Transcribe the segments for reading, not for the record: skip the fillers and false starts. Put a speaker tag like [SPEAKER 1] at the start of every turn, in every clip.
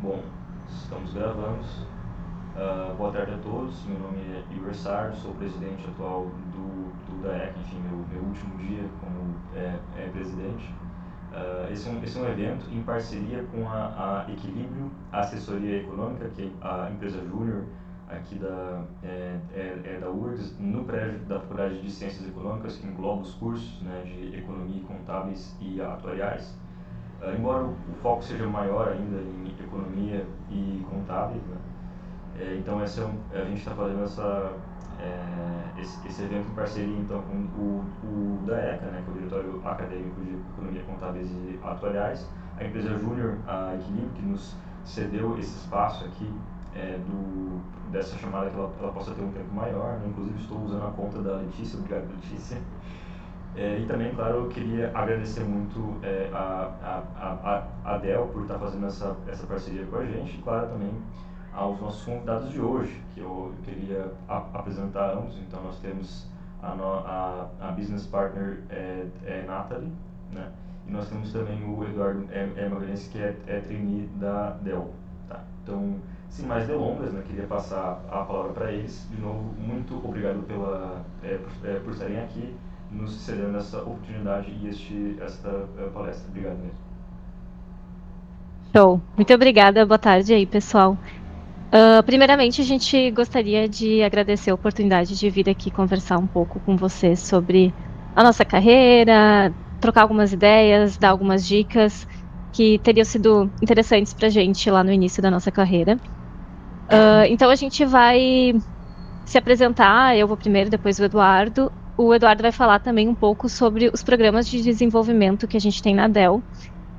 [SPEAKER 1] Bom, estamos gravando. Boa tarde a todos. Meu nome é Igor Sar, sou presidente atual do DAEC, enfim, meu último dia como presidente. Esse é um evento em parceria com a Equilíbrio Assessoria Econômica, que é a empresa júnior aqui da URGS, no prédio da Faculdade de Ciências Econômicas, que engloba os cursos, né, de Economia, Contábeis e Atuariais. Embora o foco seja maior ainda em Economia e Contábeis, né, então a gente está fazendo esse evento em parceria então, com o DAECA, né, que é o Diretório Acadêmico de Economia, Contábeis e Atuariais, a empresa Júnior, a Equilíbrio, que nos cedeu esse espaço aqui dessa chamada que ela possa ter um tempo maior, né? Inclusive estou usando a conta da Letícia, obrigado Letícia. E também, claro, eu queria agradecer muito a Dell por estar fazendo essa parceria com a gente e, claro, também aos nossos convidados de hoje, que eu queria apresentar ambos. Então, nós temos a business partner Nathalie, né? E nós temos também o Eduardo Magalhães, que é trainee da Dell. Tá? Então, sem mais delongas, né, queria passar a palavra para eles. De novo, muito obrigado por estarem aqui, nos cedendo essa oportunidade e esta palestra. Obrigado mesmo.
[SPEAKER 2] Show. Muito obrigada. Boa tarde aí, pessoal. Primeiramente, a gente gostaria de agradecer a oportunidade de vir aqui conversar um pouco com vocês sobre a nossa carreira, trocar algumas ideias, dar algumas dicas que teriam sido interessantes para a gente lá no início da nossa carreira. Então, a gente vai se apresentar, eu vou primeiro, depois o Eduardo. O Eduardo vai falar também um pouco sobre os programas de desenvolvimento que a gente tem na Dell.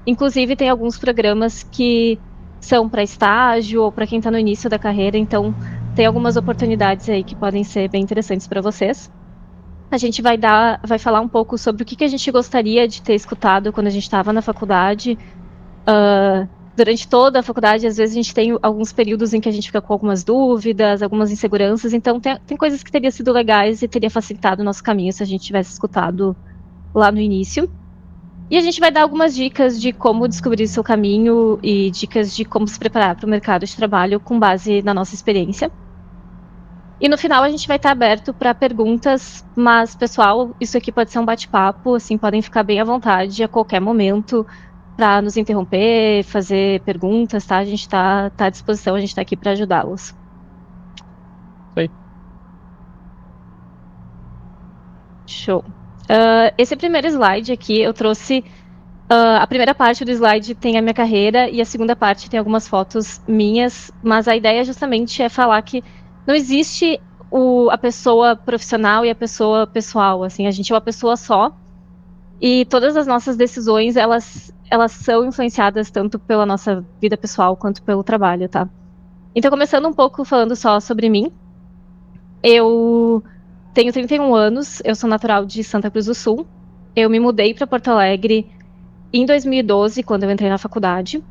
[SPEAKER 2] Inclusive, tem alguns programas que são para estágio ou para quem está no início da carreira, então tem algumas oportunidades aí que podem ser bem interessantes para vocês. A gente vai falar um pouco sobre o que a gente gostaria de ter escutado quando a gente estava na faculdade. Durante toda a faculdade, às vezes a gente tem alguns períodos em que a gente fica com algumas dúvidas, algumas inseguranças, então tem coisas que teriam sido legais e teria facilitado o nosso caminho se a gente tivesse escutado lá no início. E a gente vai dar algumas dicas de como descobrir seu caminho e dicas de como se preparar para o mercado de trabalho com base na nossa experiência. E no final a gente vai estar aberto para perguntas, mas, pessoal, isso aqui pode ser um bate-papo, assim, podem ficar bem à vontade a qualquer momento para nos interromper, fazer perguntas, tá? A gente está à disposição, a gente está aqui para ajudá-los.
[SPEAKER 3] Sei.
[SPEAKER 2] Show. Esse primeiro slide aqui, eu trouxe. A primeira parte do slide tem a minha carreira e a segunda parte tem algumas fotos minhas, mas a ideia justamente é falar que não existe a pessoa profissional e a pessoa pessoal, assim, a gente é uma pessoa só e todas as nossas decisões, elas são influenciadas tanto pela nossa vida pessoal quanto pelo trabalho, tá? Então, começando um pouco falando só sobre mim, eu tenho 31 anos, eu sou natural de Santa Cruz do Sul, eu me mudei para Porto Alegre em 2012, quando eu entrei na faculdade.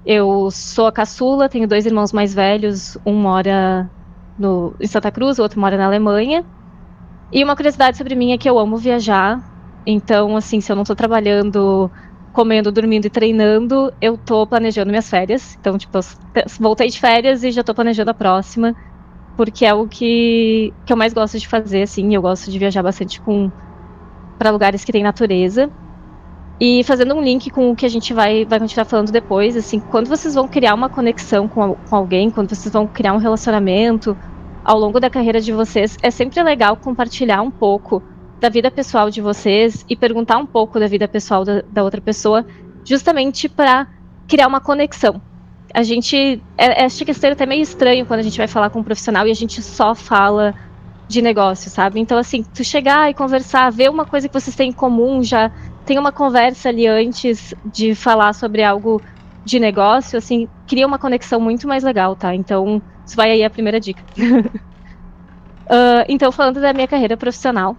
[SPEAKER 2] Eu sou a caçula, tenho 2 irmãos mais velhos, um mora em Santa Cruz, o outro mora na Alemanha. E uma curiosidade sobre mim é que eu amo viajar. Então, assim, se eu não estou trabalhando, comendo, dormindo e treinando, eu estou planejando minhas férias. Então, tipo, eu voltei de férias e já estou planejando a próxima, porque é o que eu mais gosto de fazer, assim. Eu gosto de viajar bastante para lugares que tem natureza. E fazendo um link com o que a gente vai continuar falando depois, assim, quando vocês vão criar uma conexão com alguém, quando vocês vão criar um relacionamento ao longo da carreira de vocês, é sempre legal compartilhar um pouco da vida pessoal de vocês e perguntar um pouco da vida pessoal da outra pessoa, justamente para criar uma conexão. A gente, acho que é até meio estranho quando a gente vai falar com um profissional e a gente só fala de negócio, sabe? Então, assim, tu chegar e conversar, ver uma coisa que vocês têm em comum, já tem uma conversa ali antes de falar sobre algo de negócio, assim, cria uma conexão muito mais legal, tá? Então, isso vai aí a primeira dica. Então, falando da minha carreira profissional,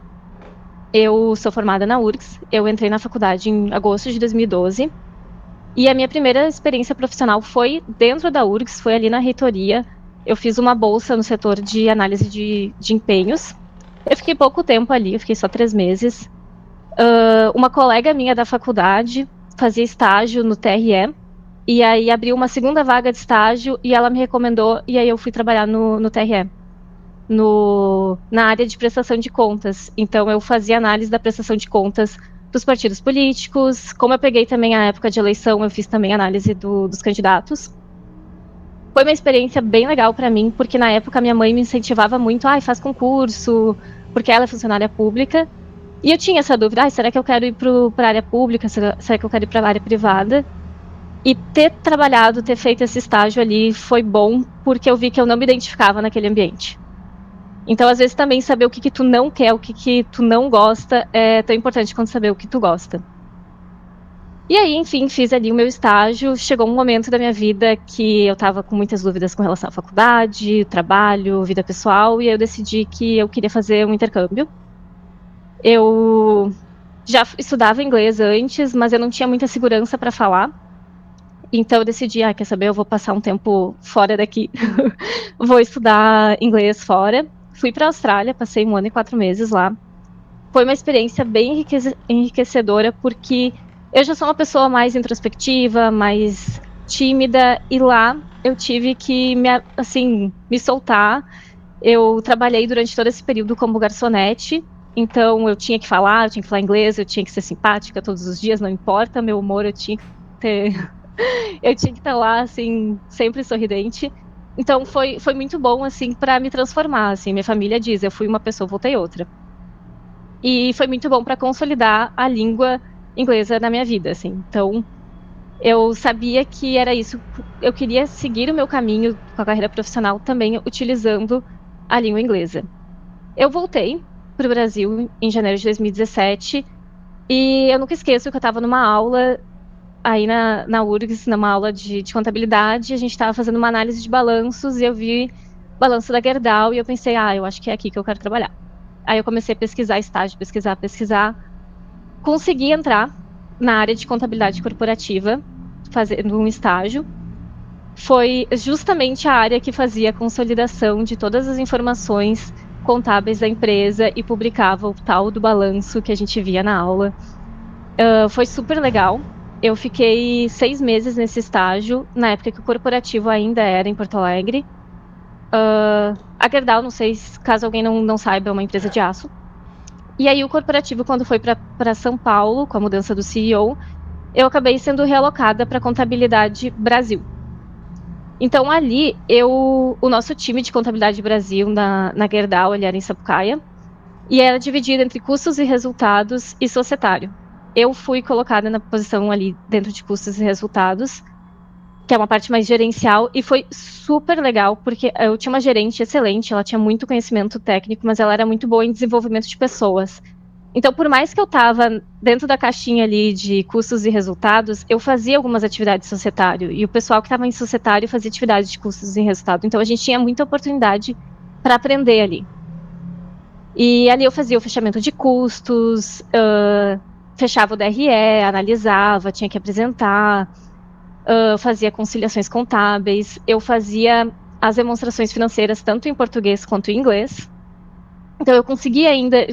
[SPEAKER 2] eu sou formada na URGS, eu entrei na faculdade em agosto de 2012, e a minha primeira experiência profissional foi dentro da URGS, foi ali na reitoria. Eu fiz uma bolsa no setor de análise de empenhos. Eu fiquei pouco tempo ali, eu fiquei só 3 meses. Uma colega minha da faculdade fazia estágio no TRE, E aí abriu uma segunda vaga de estágio e ela me recomendou, e aí eu fui trabalhar no TRE, na área de prestação de contas. Então eu fazia análise da prestação de contas dos partidos políticos. Como eu peguei também a época de eleição, eu fiz também análise dos candidatos. Foi uma experiência bem legal para mim, porque na época minha mãe me incentivava muito, faz concurso, porque ela é funcionária pública. E eu tinha essa dúvida, será que eu quero ir para a área pública, será que eu quero ir para a área privada? E ter trabalhado, ter feito esse estágio ali foi bom, porque eu vi que eu não me identificava naquele ambiente. Então, às vezes, também saber o que tu não quer, o que tu não gosta, é tão importante quanto saber o que tu gosta. E aí, enfim, fiz ali o meu estágio. Chegou um momento da minha vida que eu estava com muitas dúvidas com relação à faculdade, trabalho, vida pessoal, e aí eu decidi que eu queria fazer um intercâmbio. Eu já estudava inglês antes, mas eu não tinha muita segurança para falar. Então eu decidi, quer saber, eu vou passar um tempo fora daqui. Vou estudar inglês fora. Fui para a Austrália, passei 1 ano e 4 meses lá. Foi uma experiência bem enriquecedora, porque eu já sou uma pessoa mais introspectiva, mais tímida, e lá eu tive que me soltar. Eu trabalhei durante todo esse período como garçonete, então eu tinha que falar inglês, eu tinha que ser simpática todos os dias, não importa meu humor, eu tinha que estar lá, assim, sempre sorridente. Então foi muito bom, assim, para me transformar, assim. Minha família diz, eu fui uma pessoa, voltei outra. E foi muito bom para consolidar a língua inglesa na minha vida, assim. Então eu sabia que era isso. Eu queria seguir o meu caminho com a carreira profissional também utilizando a língua inglesa. Eu voltei para o Brasil em janeiro de 2017 e eu nunca esqueço que eu estava numa aula aí na URGS, numa aula de contabilidade, a gente estava fazendo uma análise de balanços e eu vi balanço da Gerdau e eu pensei, eu acho que é aqui que eu quero trabalhar. Aí eu comecei a pesquisar estágio, pesquisar. Consegui entrar na área de contabilidade corporativa, fazendo um estágio. Foi justamente a área que fazia a consolidação de todas as informações contábeis da empresa e publicava o tal do balanço que a gente via na aula. Foi super legal. Eu fiquei 6 meses nesse estágio, na época que o corporativo ainda era em Porto Alegre. A Gerdau, não sei caso alguém não saiba, é uma empresa de aço. E aí o corporativo, quando foi para São Paulo, com a mudança do CEO, eu acabei sendo realocada para Contabilidade Brasil. Então ali, o nosso time de Contabilidade Brasil na Gerdau, ele era em Sapucaia, e era dividido entre custos e resultados e societário. Eu fui colocada na posição ali dentro de custos e resultados, que é uma parte mais gerencial, e foi super legal, porque eu tinha uma gerente excelente, ela tinha muito conhecimento técnico, mas ela era muito boa em desenvolvimento de pessoas. Então, por mais que eu estava dentro da caixinha ali de custos e resultados, eu fazia algumas atividades de societário, e o pessoal que estava em societário fazia atividades de custos e resultados. Então, a gente tinha muita oportunidade para aprender ali. E ali eu fazia o fechamento de custos, fechava o DRE, analisava, tinha que apresentar, fazia conciliações contábeis, eu fazia as demonstrações financeiras tanto em português quanto em inglês. Então eu conseguia ainda...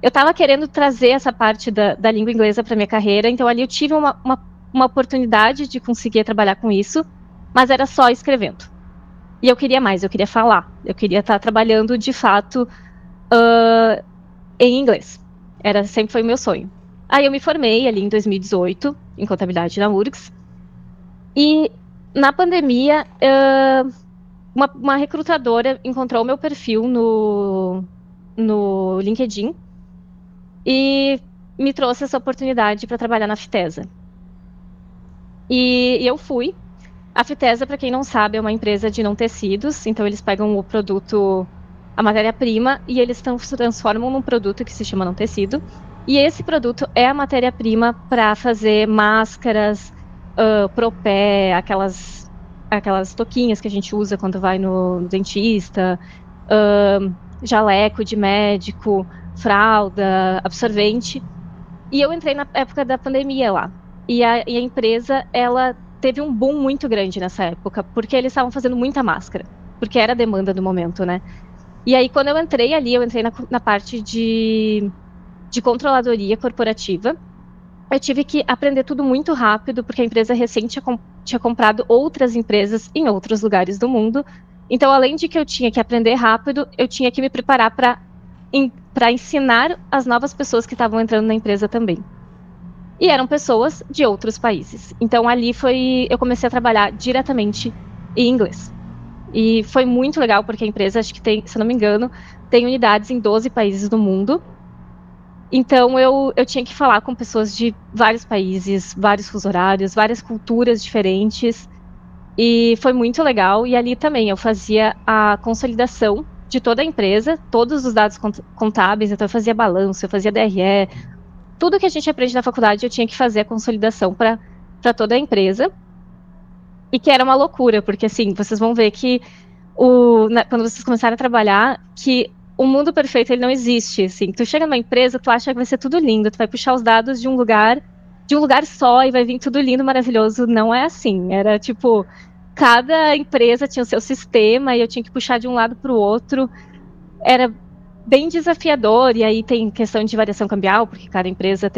[SPEAKER 2] Eu estava querendo trazer essa parte da língua inglesa para minha carreira, então ali eu tive uma oportunidade de conseguir trabalhar com isso, mas era só escrevendo. E eu queria mais, eu queria falar, eu queria estar trabalhando de fato em inglês. Sempre foi o meu sonho. Aí eu me formei ali em 2018, em contabilidade na URGS, e na pandemia, uma recrutadora encontrou o meu perfil no LinkedIn e me trouxe essa oportunidade para trabalhar na Fitesa. E eu fui. A Fitesa, para quem não sabe, é uma empresa de não tecidos, então eles pegam o produto, a matéria-prima, e eles transformam num produto que se chama não tecido. E esse produto é a matéria-prima para fazer máscaras, propé, aquelas touquinhas que a gente usa quando vai no dentista, jaleco de médico, fralda, absorvente. E eu entrei na época da pandemia lá. E a empresa, ela teve um boom muito grande nessa época, porque eles estavam fazendo muita máscara, porque era a demanda do momento, né? E aí, quando eu entrei ali, eu entrei na parte de controladoria corporativa. Eu tive que aprender tudo muito rápido, porque a empresa recém tinha comprado outras empresas em outros lugares do mundo. Então, além de que eu tinha que aprender rápido, eu tinha que me preparar para ensinar as novas pessoas que estavam entrando na empresa também. E eram pessoas de outros países. Então, ali eu comecei a trabalhar diretamente em inglês. E foi muito legal, porque a empresa, acho que tem, se eu não me engano, tem unidades em 12 países do mundo. Então, eu tinha que falar com pessoas de vários países, vários fusos horários, várias culturas diferentes. E foi muito legal. E ali também eu fazia a consolidação de toda a empresa, todos os dados contábeis. Então, eu fazia balanço, eu fazia DRE. Tudo que a gente aprende na faculdade, eu tinha que fazer a consolidação para toda a empresa. E que era uma loucura, porque assim, vocês vão ver que quando vocês começarem a trabalhar, que o mundo perfeito ele não existe. Assim. Tu chega numa empresa, tu acha que vai ser tudo lindo, tu vai puxar os dados de um lugar só e vai vir tudo lindo, maravilhoso. Não é assim. Era tipo, cada empresa tinha o seu sistema e eu tinha que puxar de um lado para o outro. Era bem desafiador, e aí tem questão de variação cambial, porque cada empresa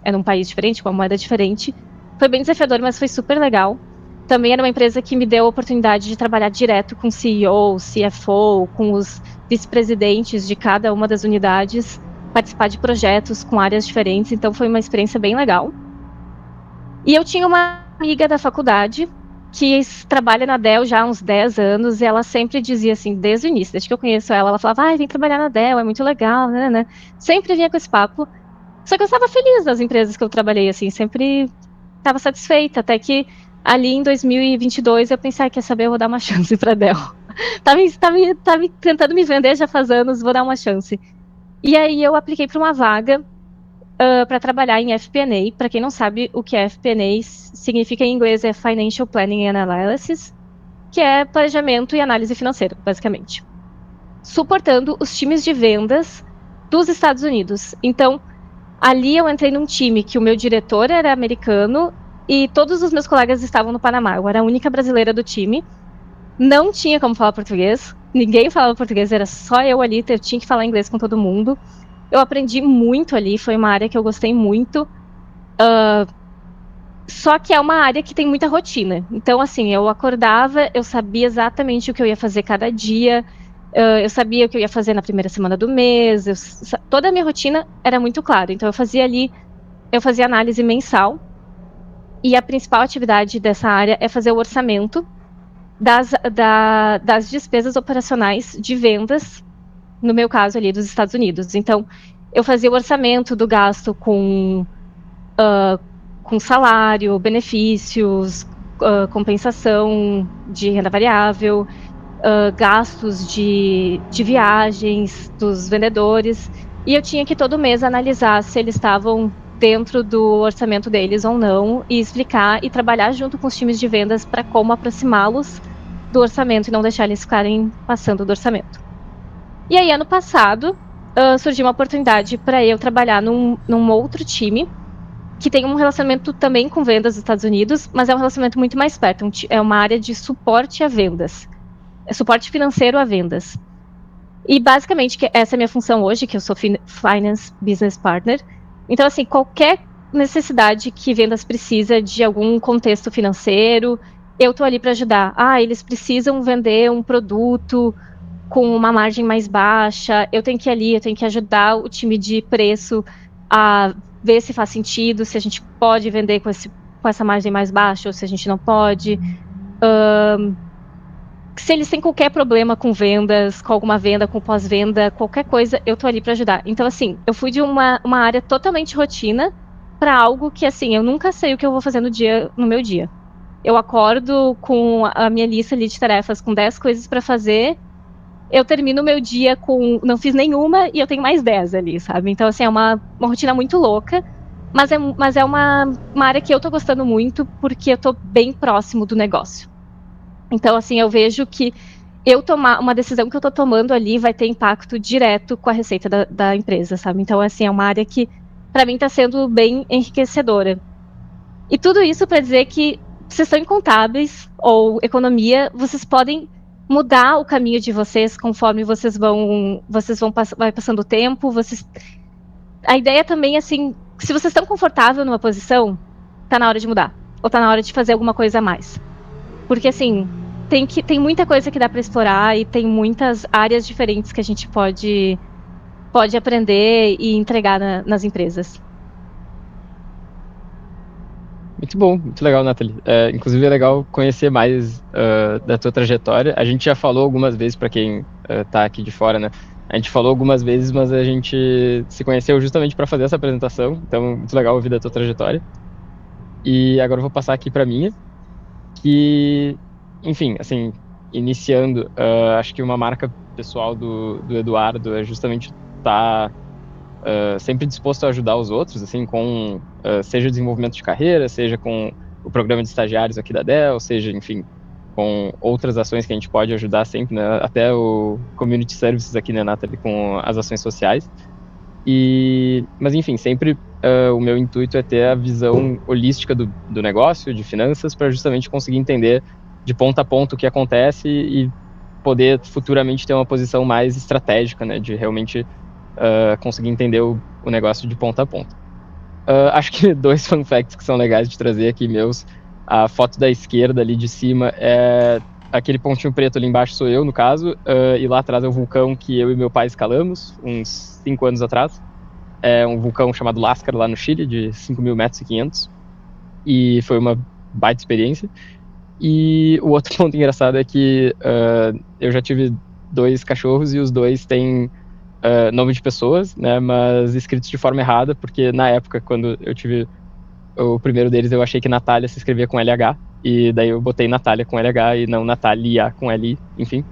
[SPEAKER 2] é num país diferente, com uma moeda diferente. Foi bem desafiador, mas foi super legal. Também era uma empresa que me deu a oportunidade de trabalhar direto com o CEO, CFO, com os vice-presidentes de cada uma das unidades, participar de projetos com áreas diferentes, então foi uma experiência bem legal. E eu tinha uma amiga da faculdade que trabalha na Dell já há uns 10 anos, e ela sempre dizia assim, desde o início, desde que eu conheço ela falava, vem trabalhar na Dell, é muito legal, né? Sempre vinha com esse papo. Só que eu estava feliz das empresas que eu trabalhei, assim, sempre estava satisfeita, até que ali em 2022 eu pensei, quer saber, eu vou dar uma chance para a Dell. tá me tentando me vender já faz anos, vou dar uma chance. E aí eu apliquei para uma vaga para trabalhar em FP&A. Para quem não sabe o que é FP&A, significa em inglês é Financial Planning and Analysis, que é planejamento e análise financeira, basicamente. Suportando os times de vendas dos Estados Unidos. Então, ali eu entrei num time que o meu diretor era americano e todos os meus colegas estavam no Panamá. Eu era a única brasileira do time. Não tinha como falar português. Ninguém falava português, era só eu ali, eu tinha que falar inglês com todo mundo. Eu aprendi muito ali, foi uma área que eu gostei muito. Só que é uma área que tem muita rotina. Então, assim, eu acordava, eu sabia exatamente o que eu ia fazer cada dia, eu sabia o que eu ia fazer na primeira semana do mês, toda a minha rotina era muito clara. Então, eu fazia análise mensal, e a principal atividade dessa área é fazer o orçamento das despesas operacionais de vendas, no meu caso ali, dos Estados Unidos. Então, eu fazia o orçamento do gasto com salário, benefícios, compensação de renda variável, gastos de viagens dos vendedores, e eu tinha que todo mês analisar se eles estavam dentro do orçamento deles ou não, e explicar e trabalhar junto com os times de vendas para como aproximá-los do orçamento e não deixar eles ficarem passando do orçamento. E aí, ano passado, surgiu uma oportunidade para eu trabalhar num outro time que tem um relacionamento também com vendas dos Estados Unidos, mas é um relacionamento muito mais perto. É uma área de suporte a vendas. É suporte financeiro a vendas. E, basicamente, essa é a minha função hoje, que eu sou Finance Business Partner. Então, assim, qualquer necessidade que vendas precisa de algum contexto financeiro, eu estou ali para ajudar. Eles precisam vender um produto com uma margem mais baixa, eu tenho que ir ali, eu tenho que ajudar o time de preço a ver se faz sentido, se a gente pode vender com essa margem mais baixa ou se a gente não pode. Se eles têm qualquer problema com vendas, com alguma venda, com pós-venda, qualquer coisa, eu tô ali para ajudar. Então, assim, eu fui de uma área totalmente rotina para algo que, assim, eu nunca sei o que eu vou fazer no meu dia. Eu acordo com a minha lista ali de tarefas com 10 coisas para fazer, eu termino o meu dia não fiz nenhuma e eu tenho mais 10 ali, sabe? Então, assim, é uma rotina muito louca, mas é uma área que eu tô gostando muito porque eu tô bem próximo do negócio. Então, assim, eu vejo que uma decisão que eu tô tomando ali vai ter impacto direto com a receita da empresa, sabe? Então, assim, é uma área que, para mim, tá sendo bem enriquecedora. E tudo isso para dizer que vocês estão em contábeis ou economia, vocês podem mudar o caminho de vocês conforme vai passando o tempo. A ideia também, assim, se vocês estão confortáveis numa posição, tá na hora de mudar. ou tá na hora de fazer alguma coisa a mais? Porque, assim, tem muita coisa que dá para explorar e tem muitas áreas diferentes que a gente pode aprender e entregar nas empresas.
[SPEAKER 3] Muito bom, muito legal, Nathalie. Inclusive é legal conhecer mais da tua trajetória. A gente já falou algumas vezes, para quem tá aqui de fora, né? A gente falou algumas vezes, mas a gente se conheceu justamente para fazer essa apresentação. Então, muito legal ouvir da tua trajetória. E agora eu vou passar aqui para minha, que, enfim, assim, iniciando, acho que uma marca pessoal do Eduardo é justamente estar sempre disposto a ajudar os outros, assim, com seja o desenvolvimento de carreira, seja com o programa de estagiários aqui da Dell, seja, enfim, com outras ações que a gente pode ajudar sempre, né? Até o Community Services aqui, né, Nathalie, com as ações sociais. Mas, enfim, sempre o meu intuito é ter a visão holística do negócio, de finanças, para justamente conseguir entender de ponta a ponta o que acontece e poder futuramente ter uma posição mais estratégica, né, de realmente conseguir entender o negócio de ponta a ponta. Acho que 2 fun facts que são legais de trazer aqui meus. A foto da esquerda ali de cima é aquele pontinho preto ali embaixo sou eu, no caso, e lá atrás é o vulcão que eu e meu pai escalamos, uns 5 anos atrás. É um vulcão chamado Láscar, lá no Chile, de 5.500 metros. E foi uma baita experiência. E o outro ponto engraçado é que eu já tive 2 cachorros e os 2 têm nome de pessoas, né, mas escritos de forma errada, porque na época, quando eu tive o primeiro deles, eu achei que Natália se escrevia com LH, e daí eu botei Natália com LH e não Natália com LI, enfim.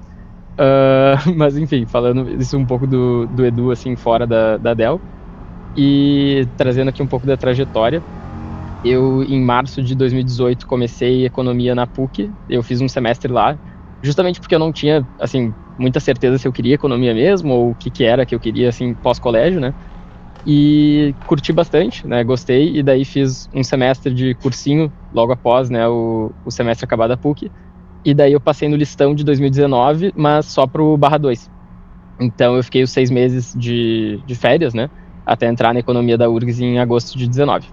[SPEAKER 3] Mas enfim, falando isso um pouco do Edu, assim, fora da Dell, e trazendo aqui um pouco da trajetória. Eu, em março de 2018, comecei economia na PUC, eu fiz um semestre lá, justamente porque eu não tinha, assim, muita certeza se eu queria economia mesmo, ou o que era que eu queria, assim, pós-colégio, né? E curti bastante, né? Gostei, e daí fiz um semestre de cursinho, logo após, né, o semestre acabar da PUC, e daí eu passei no listão de 2019, mas só pro /2. Então eu fiquei os 6 meses de férias, né? Até entrar na economia da URGS em agosto de 19.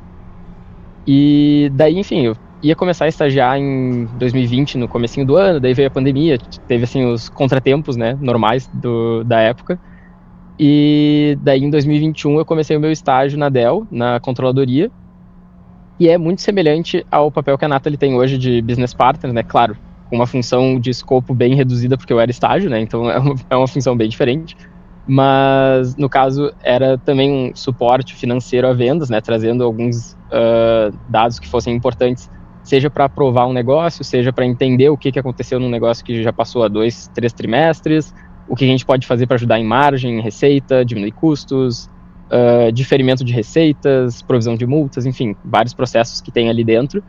[SPEAKER 3] E daí, enfim, eu ia começar a estagiar em 2020, no comecinho do ano, daí veio a pandemia, teve, assim, os contratempos, né, normais da época. E daí, em 2021, eu comecei o meu estágio na Dell, na controladoria, e é muito semelhante ao papel que a Nathalie tem hoje de business partner, né, claro, com uma função de escopo bem reduzida, porque eu era estágio, né, então é uma função bem diferente. Mas, no caso, era também um suporte financeiro a vendas, né, trazendo alguns dados que fossem importantes, seja para aprovar um negócio, seja para entender o que aconteceu num negócio que já passou há 2, 3 trimestres, o que a gente pode fazer para ajudar em margem, em receita, diminuir custos, diferimento de receitas, provisão de multas, enfim, vários processos que tem ali dentro.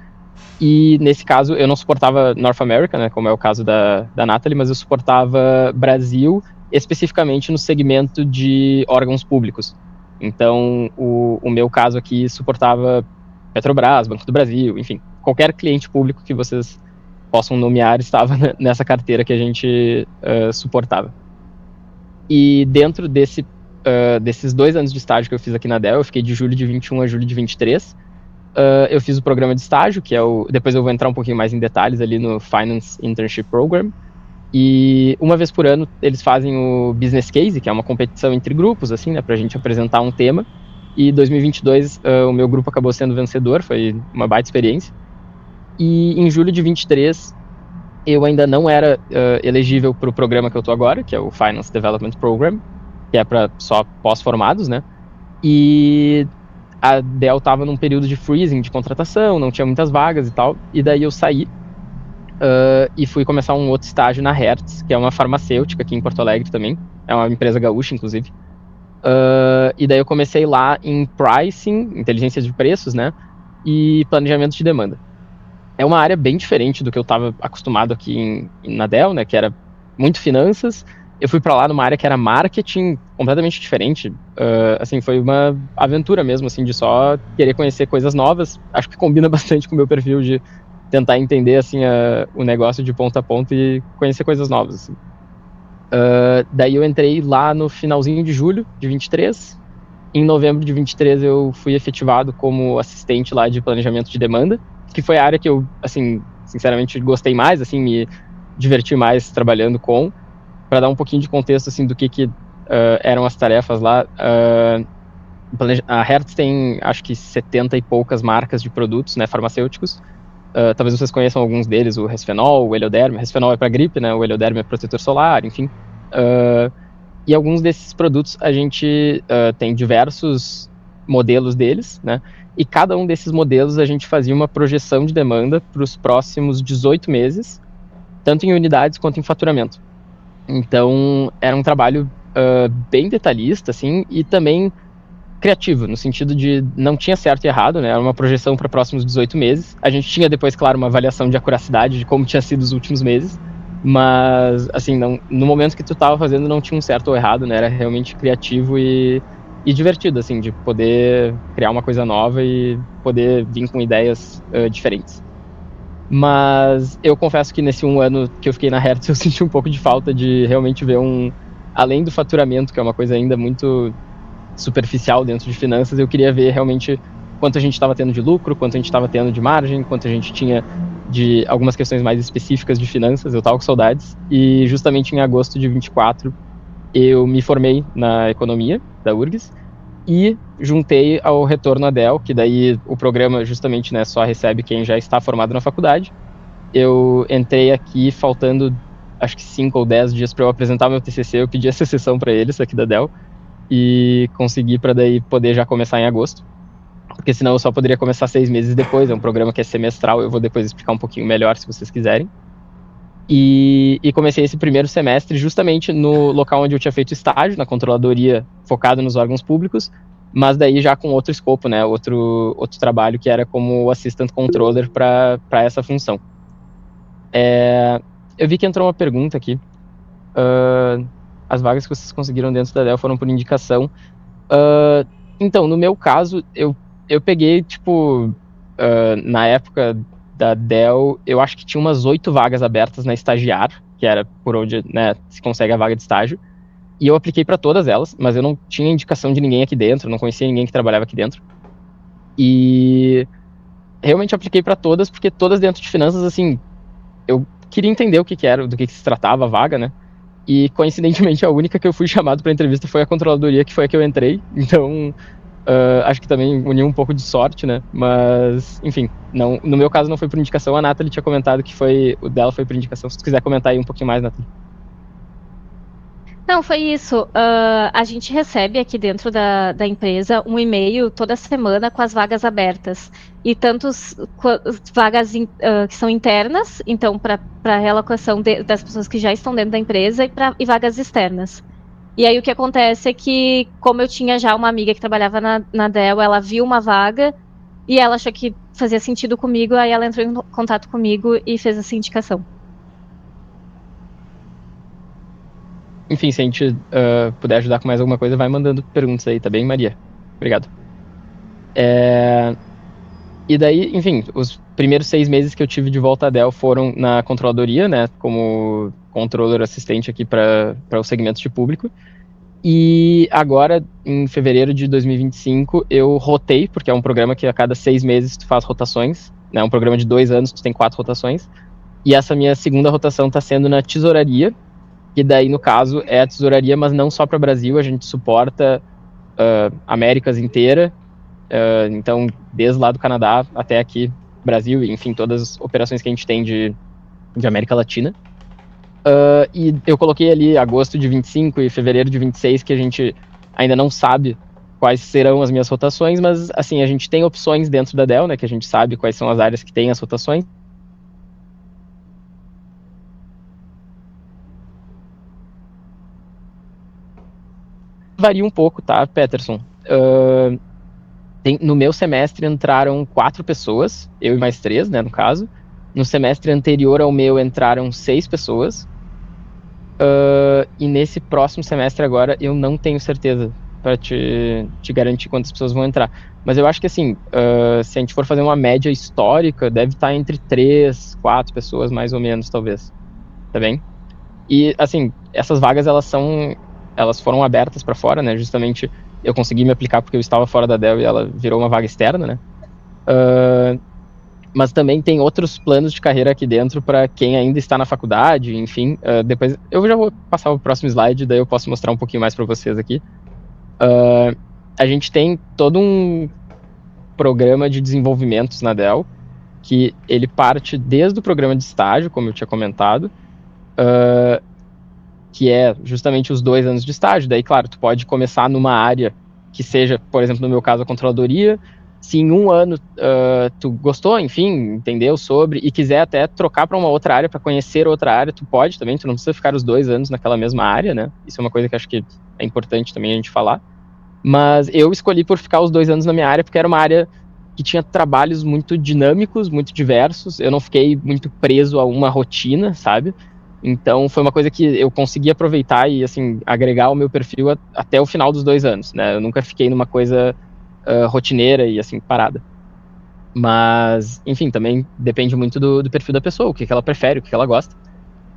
[SPEAKER 3] E, nesse caso, eu não suportava North America, né, como é o caso da Nathalie, mas eu suportava Brasil, especificamente no segmento de órgãos públicos. Então, o meu caso aqui suportava Petrobras, Banco do Brasil, enfim, qualquer cliente público que vocês possam nomear estava nessa carteira que a gente suportava. E dentro desses 2 anos de estágio que eu fiz aqui na Dell, eu fiquei de julho de 21 a julho de 23, eu fiz o programa de estágio, que é depois eu vou entrar um pouquinho mais em detalhes ali no Finance Internship Program. E uma vez por ano eles fazem o Business Case, que é uma competição entre grupos, assim, né, pra gente apresentar um tema. E em 2022 o meu grupo acabou sendo vencedor, foi uma baita experiência. E em julho de 23 eu ainda não era elegível para o programa que eu tô agora, que é o Finance Development Program, que é para só pós-formados, né? E a Dell estava num período de freezing de contratação, não tinha muitas vagas e tal, e daí eu saí e fui começar um outro estágio na Hertz, que é uma farmacêutica aqui em Porto Alegre também, é uma empresa gaúcha, inclusive. E daí eu comecei lá em pricing, inteligência de preços, né, e planejamento de demanda. É uma área bem diferente do que eu estava acostumado aqui na Dell, né, que era muito finanças. Eu fui para lá numa área que era marketing, completamente diferente. Assim, foi uma aventura mesmo, assim, de só querer conhecer coisas novas. Acho que combina bastante com o meu perfil de tentar entender, assim, o negócio de ponta a ponta e conhecer coisas novas, assim. Daí eu entrei lá no finalzinho de julho de 23. Em novembro de 23 eu fui efetivado como assistente lá de planejamento de demanda. que foi a área que eu, assim, sinceramente gostei mais, assim, me diverti mais trabalhando com. Para dar um pouquinho de contexto, assim, do que eram as tarefas lá, a Hertz tem, acho que 70 e poucas marcas de produtos, né, farmacêuticos. Talvez vocês conheçam alguns deles, o Resfenol, o Helioderm. O Resfenol é para gripe, né, o Helioderm é protetor solar, enfim. E alguns desses produtos a gente tem diversos modelos deles, né, e cada um desses modelos a gente fazia uma projeção de demanda para os próximos 18 meses, tanto em unidades quanto em faturamento. Então, era um trabalho bem detalhista, assim, e também criativo, no sentido de não tinha certo e errado, né? Era uma projeção para próximos 18 meses. A gente tinha depois, claro, uma avaliação de acuracidade de como tinha sido os últimos meses, mas, assim, não, no momento que tu estava fazendo não tinha um certo ou errado, né? Era realmente criativo e divertido, assim, de poder criar uma coisa nova e poder vir com ideias diferentes. Mas eu confesso que nesse 1 ano que eu fiquei na Hertz, eu senti um pouco de falta de realmente ver além do faturamento, que é uma coisa ainda muito superficial dentro de finanças, eu queria ver realmente quanto a gente estava tendo de lucro, quanto a gente estava tendo de margem, quanto a gente tinha de algumas questões mais específicas de finanças. Eu estava com saudades. E justamente em agosto de 24, eu me formei na economia da URGS e juntei ao retorno à Dell, que daí o programa justamente, né, só recebe quem já está formado na faculdade. Eu entrei aqui faltando acho que 5 ou 10 dias para eu apresentar meu TCC, eu pedi essa sessão para eles aqui da Dell e consegui para daí poder já começar em agosto, porque senão eu só poderia começar 6 meses depois. É um programa que é semestral, eu vou depois explicar um pouquinho melhor se vocês quiserem. E comecei esse primeiro semestre justamente no local onde eu tinha feito estágio, na controladoria, focado nos órgãos públicos, mas daí já com outro escopo, né, outro trabalho que era como assistant controller para essa função. Eu vi que entrou uma pergunta aqui. As vagas que vocês conseguiram dentro da Dell foram por indicação. Então, no meu caso, eu peguei, tipo, na época da Dell, eu acho que tinha umas 8 vagas abertas na estagiar, que era por onde, né, se consegue a vaga de estágio. E eu apliquei para todas elas, mas eu não tinha indicação de ninguém aqui dentro, não conhecia ninguém que trabalhava aqui dentro. E realmente apliquei para todas, porque todas dentro de finanças, assim, eu queria entender o que era, do que se tratava a vaga, né? E, coincidentemente, a única que eu fui chamado para entrevista foi a controladoria, que foi a que eu entrei. Então, acho que também uniu um pouco de sorte, né? Mas, enfim, não, no meu caso não foi por indicação. A Nathalie tinha comentado que o dela foi por indicação. Se tu quiser comentar aí um pouquinho mais, Nathalie.
[SPEAKER 2] Não, foi isso. A gente recebe aqui dentro da empresa um e-mail toda semana com as vagas abertas. E tantos vagas que são internas, então para a realocação das pessoas que já estão dentro da empresa, e vagas externas. E aí o que acontece é que, como eu tinha já uma amiga que trabalhava na Dell, ela viu uma vaga e ela achou que fazia sentido comigo, aí ela entrou em contato comigo e fez essa indicação.
[SPEAKER 3] Enfim, se a gente puder ajudar com mais alguma coisa, vai mandando perguntas aí, tá bem, Maria? Obrigado. E daí, enfim, os primeiros 6 meses que eu tive de volta à Dell foram na controladoria, né, como controller assistente aqui para o segmento de público. E agora, em fevereiro de 2025, eu rotei, porque é um programa que a cada 6 meses tu faz rotações, né, um programa de 2 anos, tu tem 4 rotações. E essa minha segunda rotação está sendo na tesouraria, que daí, no caso, é a tesouraria, mas não só para o Brasil, a gente suporta Américas inteira. Então, desde lá do Canadá até aqui, Brasil, enfim, todas as operações que a gente tem de América Latina. E eu coloquei ali agosto de 25 e fevereiro de 26, que a gente ainda não sabe quais serão as minhas rotações, mas, assim, a gente tem opções dentro da Dell, né, que a gente sabe quais são as áreas que tem as rotações. Varia um pouco, tá, Peterson? No meu semestre entraram 4 pessoas, eu e mais 3, né, no caso. No semestre anterior ao meu entraram 6 pessoas. E nesse próximo semestre agora eu não tenho certeza para te garantir quantas pessoas vão entrar. Mas eu acho que, assim, se a gente for fazer uma média histórica, deve estar entre 3, 4 pessoas, mais ou menos, talvez. Tá bem? E, assim, essas vagas, elas foram abertas para fora, né? Justamente eu consegui me aplicar porque eu estava fora da Dell e ela virou uma vaga externa, né? Mas também tem outros planos de carreira aqui dentro para quem ainda está na faculdade, enfim. Depois eu já vou passar o próximo slide, daí eu posso mostrar um pouquinho mais para vocês aqui. A gente tem todo um programa de desenvolvimentos na Dell, que ele parte desde o programa de estágio, como eu tinha comentado, que é justamente os 2 anos de estágio. Daí, claro, tu pode começar numa área que seja, por exemplo, no meu caso, a controladoria. Se em 1 ano tu gostou, enfim, entendeu sobre, e quiser até trocar para uma outra área, para conhecer outra área, tu pode também, tu não precisa ficar os 2 anos naquela mesma área, né? Isso é uma coisa que acho que é importante também a gente falar. Mas eu escolhi por ficar os 2 anos na minha área, porque era uma área que tinha trabalhos muito dinâmicos, muito diversos. Eu não fiquei muito preso a uma rotina, sabe? Então foi uma coisa que eu consegui aproveitar e, assim, agregar ao meu perfil até o final dos 2 anos, né? Eu nunca fiquei numa coisa rotineira e, assim, parada. Mas, enfim, também depende muito do perfil da pessoa, o que ela prefere, o que ela gosta.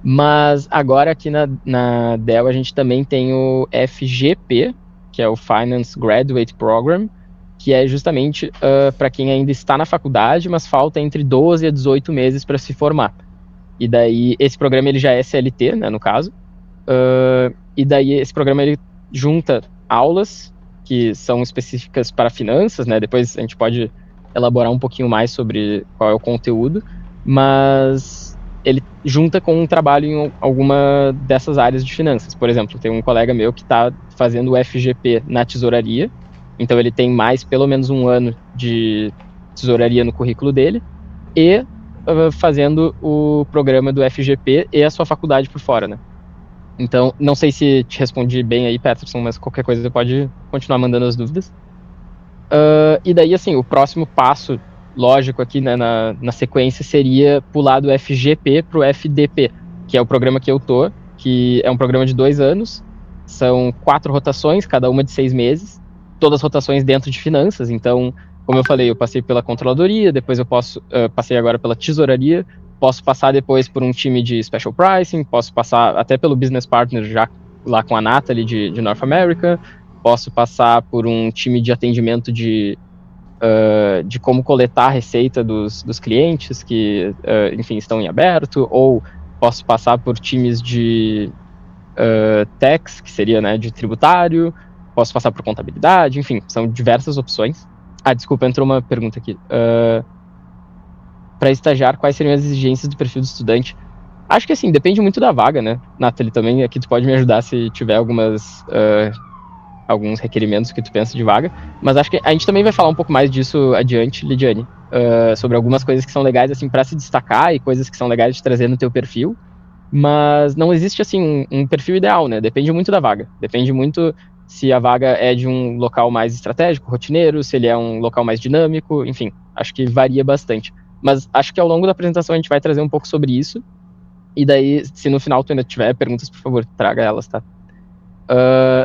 [SPEAKER 3] Mas agora aqui na Dell a gente também tem o FGP, que é o Finance Graduate Program, que é justamente para quem ainda está na faculdade, mas falta entre 12 a 18 meses para se formar. E daí esse programa ele já é CLT, né, no caso. E daí esse programa ele junta aulas que são específicas para finanças, né? Depois a gente pode elaborar um pouquinho mais sobre qual é o conteúdo, mas ele junta com um trabalho em alguma dessas áreas de finanças. Por exemplo, tem um colega meu que está fazendo o FGP na tesouraria, então ele tem mais pelo menos 1 ano de tesouraria no currículo dele, e fazendo o programa do FGP e a sua faculdade por fora, né? Então, não sei se te respondi bem aí, Peterson, mas qualquer coisa você pode continuar mandando as dúvidas. E daí, assim, o próximo passo lógico aqui, né, na sequência seria pular do FGP para o FDP, que é o programa que eu tô, que é um programa de 2 anos, são 4 rotações, cada uma de 6 meses, todas rotações dentro de finanças. Então, como eu falei, eu passei pela controladoria, depois eu passei agora pela tesouraria, posso passar depois por um time de special pricing, posso passar até pelo business partner já lá com a Natalie de North America, posso passar por um time de atendimento de como coletar a receita dos clientes que, enfim, estão em aberto, ou posso passar por times de tax, que seria, né, de tributário, posso passar por contabilidade, enfim, são diversas opções. Desculpa, entrou uma pergunta aqui. Para estagiar, quais seriam as exigências do perfil do estudante? Acho que, assim, depende muito da vaga, né? Nathalie, também aqui tu pode me ajudar se tiver alguns requerimentos que tu pensa de vaga, mas acho que a gente também vai falar um pouco mais disso adiante, Lidiane, sobre algumas coisas que são legais, assim, para se destacar e coisas que são legais de trazer no teu perfil, mas não existe, assim, um perfil ideal, né? Depende muito da vaga, depende muito se a vaga é de um local mais estratégico, rotineiro, se ele é um local mais dinâmico, enfim, acho que varia bastante. Mas acho que ao longo da apresentação a gente vai trazer um pouco sobre isso, e daí, se no final tu ainda tiver perguntas, por favor, traga elas, tá?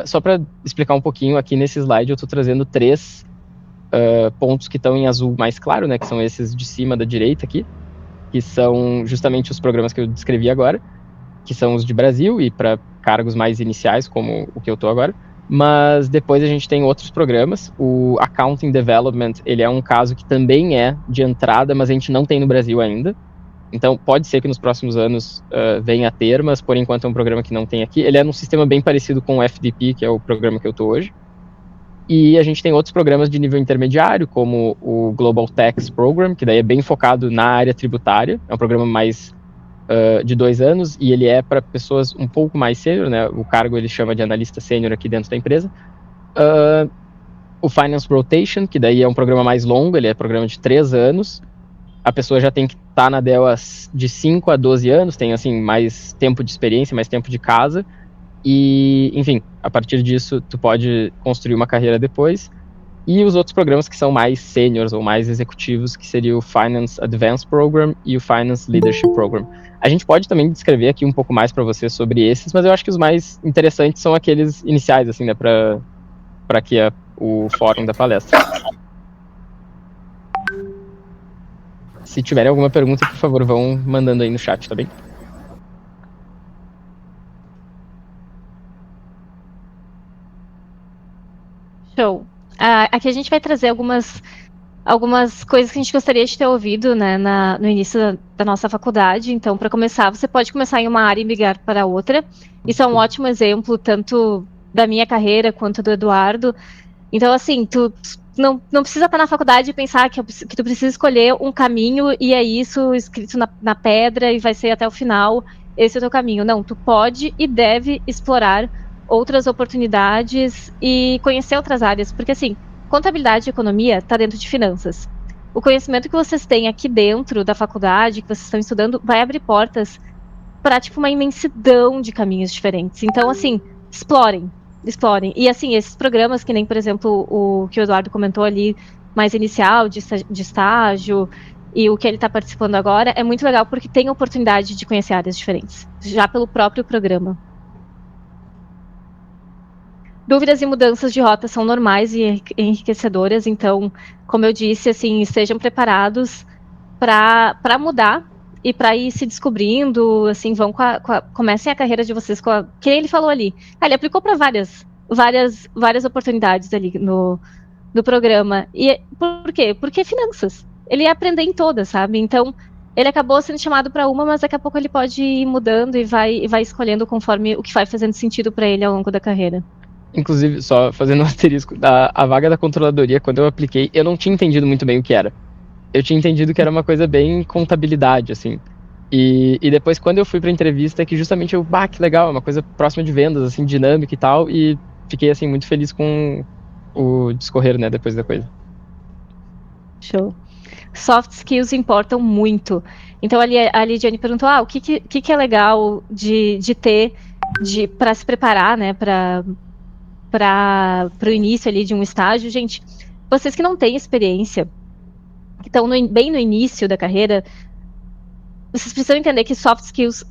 [SPEAKER 3] Só para explicar um pouquinho, aqui nesse slide eu estou trazendo 3 pontos que estão em azul mais claro, né, que são esses de cima da direita aqui, que são justamente os programas que eu descrevi agora, que são os de Brasil e para cargos mais iniciais, como o que eu estou agora. Mas depois a gente tem outros programas. O Accounting Development, ele é um caso que também é de entrada, mas a gente não tem no Brasil ainda. Então, pode ser que nos próximos anos venha a ter, mas por enquanto é um programa que não tem aqui. Ele é num sistema bem parecido com o FDP, que é o programa que eu estou hoje. E a gente tem outros programas de nível intermediário, como o Global Tax Program, que daí é bem focado na área tributária. É um programa mais de 2 anos, e ele é para pessoas um pouco mais sênior, né? O cargo ele chama de analista sênior aqui dentro da empresa. O Finance Rotation, que daí é um programa mais longo, ele é programa de 3 anos. A pessoa já tem que estar na Dell de 5 a 12 anos, tem, assim, mais tempo de experiência, mais tempo de casa. E, enfim, a partir disso, tu pode construir uma carreira depois. E os outros programas que são mais seniors ou mais executivos, que seria o Finance Advanced Program e o Finance Leadership Program. A gente pode também descrever aqui um pouco mais para você sobre esses, mas eu acho que os mais interessantes são aqueles iniciais, assim, né, para aqui o fórum da palestra. Se tiverem alguma pergunta, por favor, vão mandando aí no chat, tá bem?
[SPEAKER 2] Show. Aqui a gente vai trazer algumas algumas coisas que a gente gostaria de ter ouvido, né, no início da nossa faculdade. Então, para começar, você pode começar em uma área e migrar para outra. Isso é um ótimo exemplo, tanto da minha carreira quanto do Eduardo. Então, assim, tu não precisa estar na faculdade e pensar que tu precisa escolher um caminho e é isso escrito na pedra e vai ser até o final, esse é o teu caminho. Não, tu pode e deve explorar outras oportunidades e conhecer outras áreas, porque assim, contabilidade e economia está dentro de finanças. O conhecimento que vocês têm aqui dentro da faculdade, que vocês estão estudando, vai abrir portas para tipo uma imensidão de caminhos diferentes. Então, assim, explorem. E assim, esses programas que nem, por exemplo, o que o Eduardo comentou ali, mais inicial, de estágio, e o que ele está participando agora, é muito legal porque tem oportunidade de conhecer áreas diferentes, já pelo próprio programa. Dúvidas e mudanças de rota são normais e enriquecedoras, então, como eu disse, assim, estejam preparados para mudar e para ir se descobrindo, assim, comecem a carreira de vocês com que ele falou ali. Ele aplicou para várias oportunidades ali no programa. E por quê? Porque finanças. Ele ia aprender em todas, sabe? Então, ele acabou sendo chamado para uma, mas daqui a pouco ele pode ir mudando e vai escolhendo conforme o que vai fazendo sentido para ele ao longo da carreira.
[SPEAKER 3] Inclusive, só fazendo um asterisco, a vaga da controladoria, quando eu apliquei, eu não tinha entendido muito bem o que era. Eu tinha entendido que era uma coisa bem contabilidade, assim. E depois, quando eu fui pra entrevista, que justamente eu, que legal, é uma coisa próxima de vendas, assim, dinâmica e tal, e fiquei, assim, muito feliz com o discorrer, né, depois da coisa.
[SPEAKER 2] Show. Soft skills importam muito. Então, a Lidiane perguntou, o que é legal de ter para se preparar, né, para o início ali de um estágio. Gente, vocês que não têm experiência, que estão bem no início da carreira, vocês precisam entender que soft skills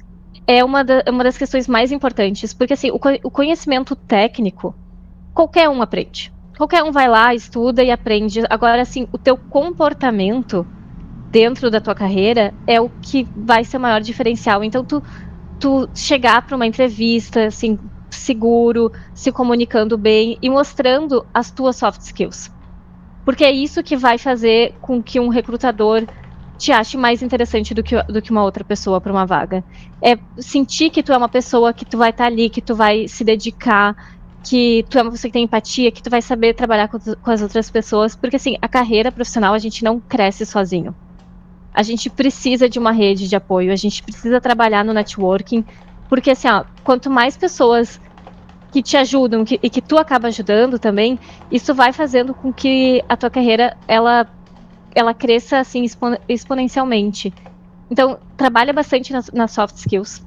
[SPEAKER 2] é uma das questões mais importantes, porque assim, o conhecimento técnico, qualquer um aprende. Qualquer um vai lá, estuda e aprende. Agora, assim, o teu comportamento dentro da tua carreira é o que vai ser o maior diferencial. Então, tu chegar para uma entrevista, assim, seguro, se comunicando bem e mostrando as tuas soft skills. Porque é isso que vai fazer com que um recrutador te ache mais interessante do que uma outra pessoa para uma vaga. É sentir que tu é uma pessoa que tu vai estar ali, que tu vai se dedicar, que tu é uma pessoa que tem empatia, que tu vai saber trabalhar com as outras pessoas. Porque, assim, a carreira profissional, a gente não cresce sozinho. A gente precisa de uma rede de apoio, a gente precisa trabalhar no networking, porque, assim, quanto mais pessoas que te ajudam e que tu acaba ajudando também, isso vai fazendo com que a tua carreira, ela cresça, assim, exponencialmente. Então, trabalha bastante nas soft skills.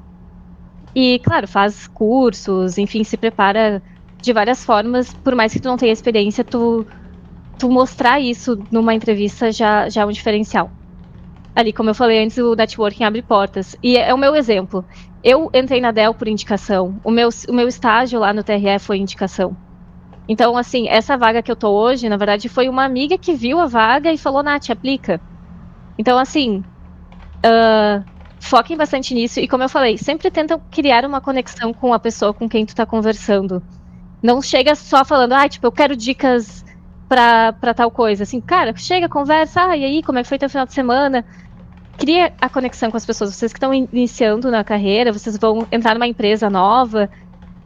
[SPEAKER 2] E, claro, faz cursos, enfim, se prepara de várias formas, por mais que tu não tenha experiência, tu mostrar isso numa entrevista já é um diferencial. Ali, como eu falei antes, o networking abre portas. E é o meu exemplo. Eu entrei na Dell por indicação. O meu estágio lá no TRE foi indicação. Então, assim, essa vaga que eu tô hoje, na verdade, foi uma amiga que viu a vaga e falou, Nath, aplica. Então, assim, foquem bastante nisso. E como eu falei, sempre tentam criar uma conexão com a pessoa com quem tu tá conversando. Não chega só falando, eu quero dicas pra tal coisa. Assim, cara, chega, conversa, e aí, como é que foi teu final de semana? Cria a conexão com as pessoas. Vocês que estão iniciando na carreira, vocês vão entrar numa empresa nova,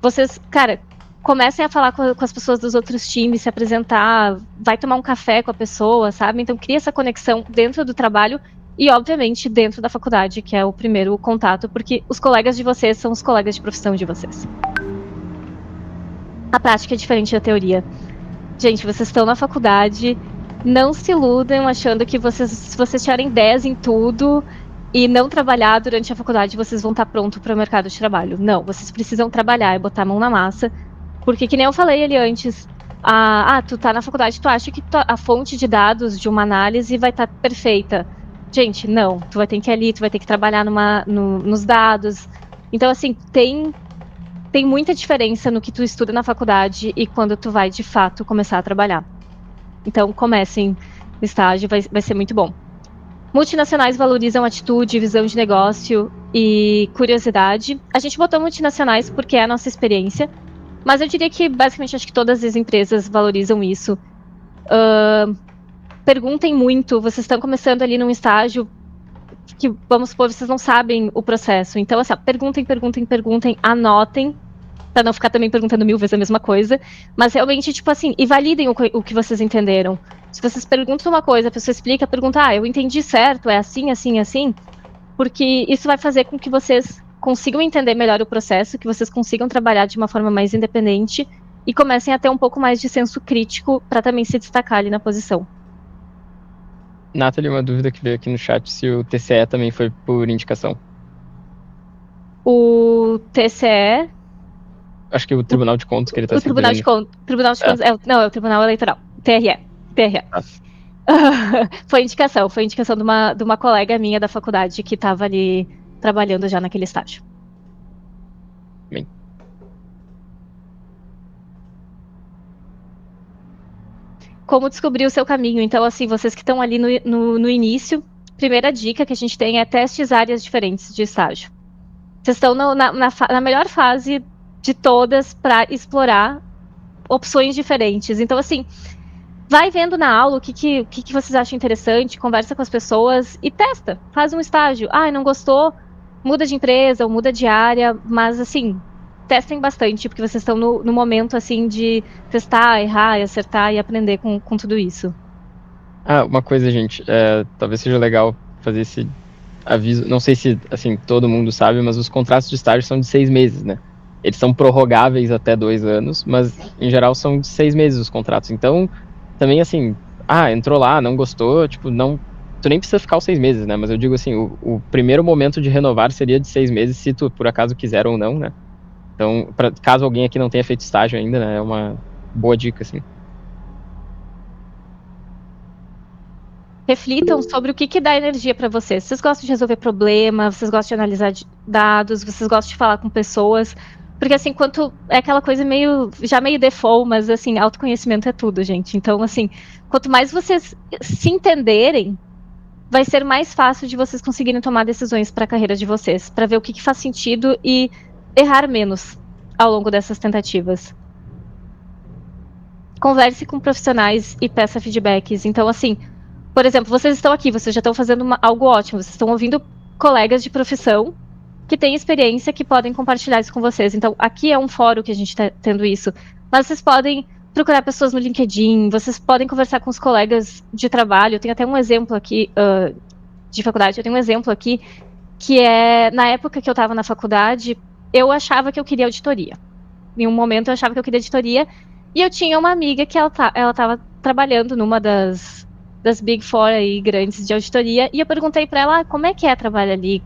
[SPEAKER 2] vocês, cara, comecem a falar com as pessoas dos outros times, se apresentar, vai tomar um café com a pessoa, sabe? Então, cria essa conexão dentro do trabalho e, obviamente, dentro da faculdade, que é o primeiro contato, porque os colegas de vocês são os colegas de profissão de vocês. A prática é diferente da teoria. Gente, vocês estão na faculdade, não se iludem achando que se vocês tirarem 10 em tudo e não trabalhar durante a faculdade, vocês vão estar prontos para o mercado de trabalho. Não, vocês precisam trabalhar e botar a mão na massa, porque que nem eu falei ali antes, tu tá na faculdade, tu acha que a fonte de dados de uma análise vai estar perfeita. Gente, não, tu vai ter que ir ali, tu vai ter que trabalhar nos dados. Então, assim, tem muita diferença no que tu estuda na faculdade e quando tu vai, de fato, começar a trabalhar. Então, comecem no estágio, vai ser muito bom. Multinacionais valorizam atitude, visão de negócio e curiosidade. A gente botou multinacionais porque é a nossa experiência, mas eu diria que, basicamente, acho que todas as empresas valorizam isso. perguntem muito, vocês estão começando ali num estágio que, vamos supor, vocês não sabem o processo. Então, assim, ó, perguntem, anotem, pra não ficar também perguntando 1000 vezes a mesma coisa, mas realmente, tipo assim, e validem o que vocês entenderam. Se vocês perguntam uma coisa, a pessoa explica, pergunta, eu entendi certo, é assim, assim, assim, porque isso vai fazer com que vocês consigam entender melhor o processo, que vocês consigam trabalhar de uma forma mais independente e comecem a ter um pouco mais de senso crítico para também se destacar ali na posição.
[SPEAKER 3] Nathalie, uma dúvida que veio aqui no chat, se o TCE também foi por indicação.
[SPEAKER 2] O TCE...
[SPEAKER 3] Acho que o Tribunal de Contas que ele está se
[SPEAKER 2] Tribunal de Contas, é o Tribunal Eleitoral, TRE. Foi indicação de uma colega minha da faculdade que estava ali trabalhando já naquele estágio.
[SPEAKER 3] Bem.
[SPEAKER 2] Como descobrir o seu caminho? Então, assim, vocês que estão ali no início, primeira dica que a gente tem é testes áreas diferentes de estágio. Vocês estão na melhor fase de todas para explorar opções diferentes. Então, assim, vai vendo na aula o que vocês acham interessante, conversa com as pessoas e testa. Faz um estágio. Não gostou? Muda de empresa ou muda de área, mas, assim, testem bastante, porque vocês estão no momento, assim, de testar, errar, acertar e aprender com tudo isso.
[SPEAKER 3] Uma coisa, gente, talvez seja legal fazer esse aviso, não sei se, assim, todo mundo sabe, mas os contratos de estágio são de 6 meses, né? Eles são prorrogáveis até 2 anos, mas, em geral, são de 6 meses os contratos. Então, também, assim, entrou lá, não gostou, tipo, não... Tu nem precisa ficar os 6 meses, né? Mas eu digo assim, o primeiro momento de renovar seria de 6 meses, se tu, por acaso, quiser ou não, né? Então, caso alguém aqui não tenha feito estágio ainda, né? É uma boa dica, assim.
[SPEAKER 2] Reflitam sobre o que dá energia para vocês. Vocês gostam de resolver problemas, vocês gostam de analisar dados, vocês gostam de falar com pessoas. Porque, assim, é aquela coisa meio default, mas, assim, autoconhecimento é tudo, gente. Então, assim, quanto mais vocês se entenderem, vai ser mais fácil de vocês conseguirem tomar decisões para a carreira de vocês, para ver o que faz sentido e errar menos ao longo dessas tentativas. Converse com profissionais e peça feedbacks. Então, assim, por exemplo, vocês estão aqui, vocês já estão fazendo algo ótimo, vocês estão ouvindo colegas de profissão que têm experiência, que podem compartilhar isso com vocês. Então, aqui é um fórum que a gente está tendo isso. Mas vocês podem procurar pessoas no LinkedIn, vocês podem conversar com os colegas de trabalho. Eu tenho até um exemplo aqui, de faculdade, eu tenho um exemplo aqui, que é, na época que eu estava na faculdade, eu achava que eu queria auditoria. Em um momento eu achava que eu queria auditoria, e eu tinha uma amiga que ela estava trabalhando numa das Big Four aí, grandes de auditoria, e eu perguntei para ela, como é que é trabalhar ali?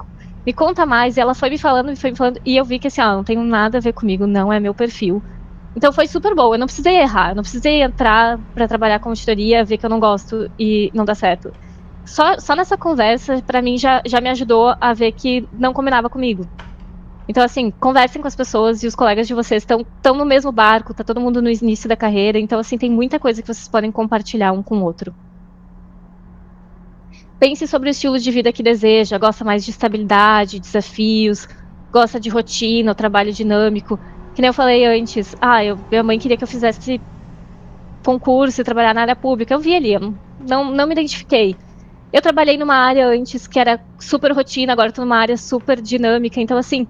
[SPEAKER 2] Me conta mais, e ela foi me falando, e eu vi que assim, não tem nada a ver comigo, não é meu perfil. Então foi super bom, eu não precisei errar, eu não precisei entrar para trabalhar com auditoria, ver que eu não gosto e não dá certo. Só nessa conversa, para mim, já me ajudou a ver que não combinava comigo. Então, assim, conversem com as pessoas e os colegas de vocês estão no mesmo barco, tá todo mundo no início da carreira, então, assim, tem muita coisa que vocês podem compartilhar um com o outro. Pense sobre o estilo de vida que deseja, gosta mais de estabilidade, desafios, gosta de rotina, trabalho dinâmico. Que nem eu falei antes, minha mãe queria que eu fizesse concurso e trabalhar na área pública. Eu vi ali, eu não me identifiquei. Eu trabalhei numa área antes que era super rotina, agora estou numa área super dinâmica. Então, assim,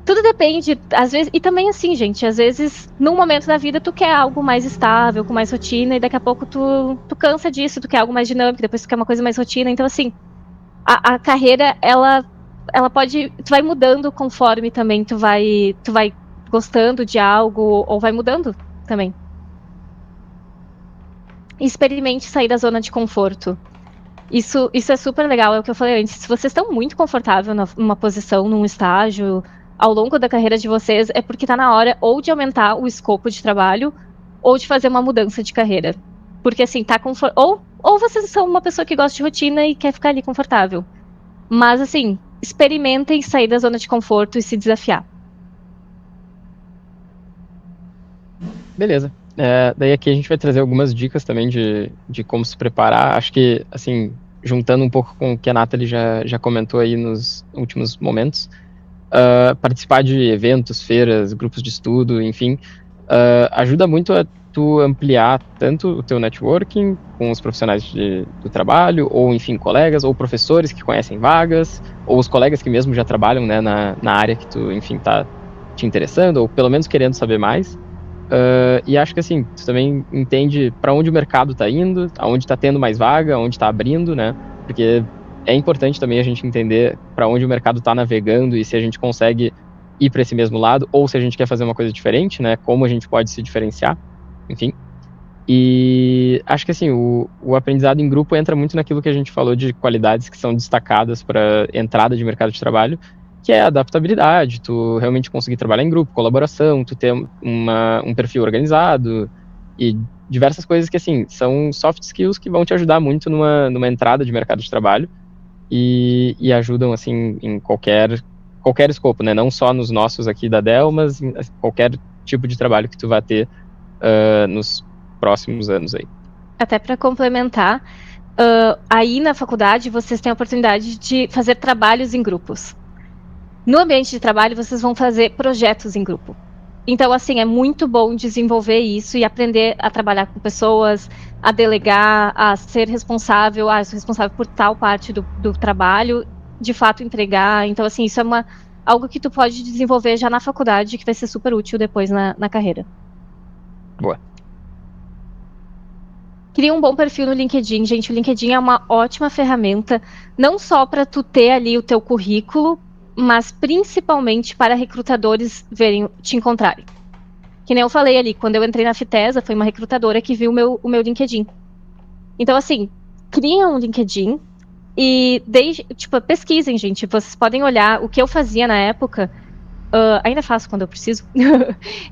[SPEAKER 2] tudo depende, às vezes, e também assim, gente, às vezes, num momento da vida, tu quer algo mais estável, com mais rotina, e daqui a pouco tu cansa disso, tu quer algo mais dinâmico, depois tu quer uma coisa mais rotina. Então, assim, a carreira, ela pode, tu vai mudando conforme também tu vai gostando de algo, ou vai mudando também. Experimente sair da zona de conforto. Isso é super legal, é o que eu falei antes. Se vocês estão muito confortáveis numa posição, num estágio, ao longo da carreira de vocês, é porque está na hora ou de aumentar o escopo de trabalho ou de fazer uma mudança de carreira. Porque assim, ou vocês são uma pessoa que gosta de rotina e quer ficar ali confortável. Mas assim, experimentem sair da zona de conforto e se desafiar.
[SPEAKER 3] Beleza. Daí aqui a gente vai trazer algumas dicas também de como se preparar. Acho que, assim, juntando um pouco com o que a Nathalie já comentou aí nos últimos momentos, participar de eventos, feiras, grupos de estudo, enfim, ajuda muito a tu ampliar tanto o teu networking com os profissionais do trabalho, ou enfim, colegas, ou professores que conhecem vagas, ou os colegas que mesmo já trabalham, né, na área que tu, enfim, tá te interessando, ou pelo menos querendo saber mais. E acho que assim, tu também entende para onde o mercado tá indo, aonde tá tendo mais vaga, aonde tá abrindo, né? Porque é importante também a gente entender para onde o mercado tá navegando e se a gente consegue ir para esse mesmo lado, ou se a gente quer fazer uma coisa diferente, né? Como a gente pode se diferenciar, enfim. E acho que assim, o aprendizado em grupo entra muito naquilo que a gente falou de qualidades que são destacadas para entrada de mercado de trabalho, que é a adaptabilidade, tu realmente conseguir trabalhar em grupo, colaboração, tu ter um perfil organizado e diversas coisas que, assim, são soft skills que vão te ajudar muito numa entrada de mercado de trabalho e ajudam, assim, em qualquer escopo, né? Não só nos nossos aqui da Dell, mas em qualquer tipo de trabalho que tu vai ter nos próximos anos aí.
[SPEAKER 2] Até para complementar, aí na faculdade vocês têm a oportunidade de fazer trabalhos em grupos. No ambiente de trabalho, vocês vão fazer projetos em grupo. Então, assim, é muito bom desenvolver isso e aprender a trabalhar com pessoas, a delegar, a ser responsável, sou responsável por tal parte do trabalho, de fato entregar. Então, assim, isso é algo que tu pode desenvolver já na faculdade, que vai ser super útil depois na carreira.
[SPEAKER 3] Boa.
[SPEAKER 2] Cria um bom perfil no LinkedIn, gente. O LinkedIn é uma ótima ferramenta, não só para tu ter ali o teu currículo, mas principalmente para recrutadores te encontrarem. Que nem eu falei ali, quando eu entrei na Fitesa, foi uma recrutadora que viu o meu LinkedIn. Então, assim, cria um LinkedIn e pesquisem, gente. Vocês podem olhar o que eu fazia na época, ainda faço quando eu preciso,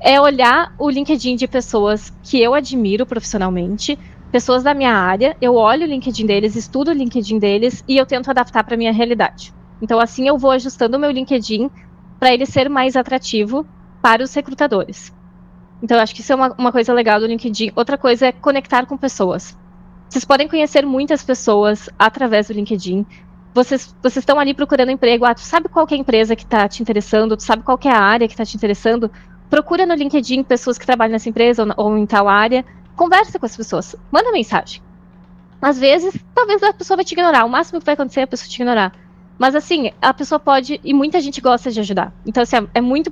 [SPEAKER 2] é olhar o LinkedIn de pessoas que eu admiro profissionalmente, pessoas da minha área, eu olho o LinkedIn deles, estudo o LinkedIn deles e eu tento adaptar para a minha realidade. Então, assim, eu vou ajustando o meu LinkedIn para ele ser mais atrativo para os recrutadores. Então, eu acho que isso é uma coisa legal do LinkedIn. Outra coisa é conectar com pessoas. Vocês podem conhecer muitas pessoas através do LinkedIn. Vocês estão ali procurando emprego. Tu sabe qual que é a empresa que está te interessando? Tu sabe qual que é a área que está te interessando? Procura no LinkedIn pessoas que trabalham nessa empresa ou em tal área. Conversa com as pessoas. Manda mensagem. Às vezes, talvez a pessoa vai te ignorar. O máximo que vai acontecer é a pessoa te ignorar. Mas, assim, a pessoa pode... E muita gente gosta de ajudar. Então, assim, é muito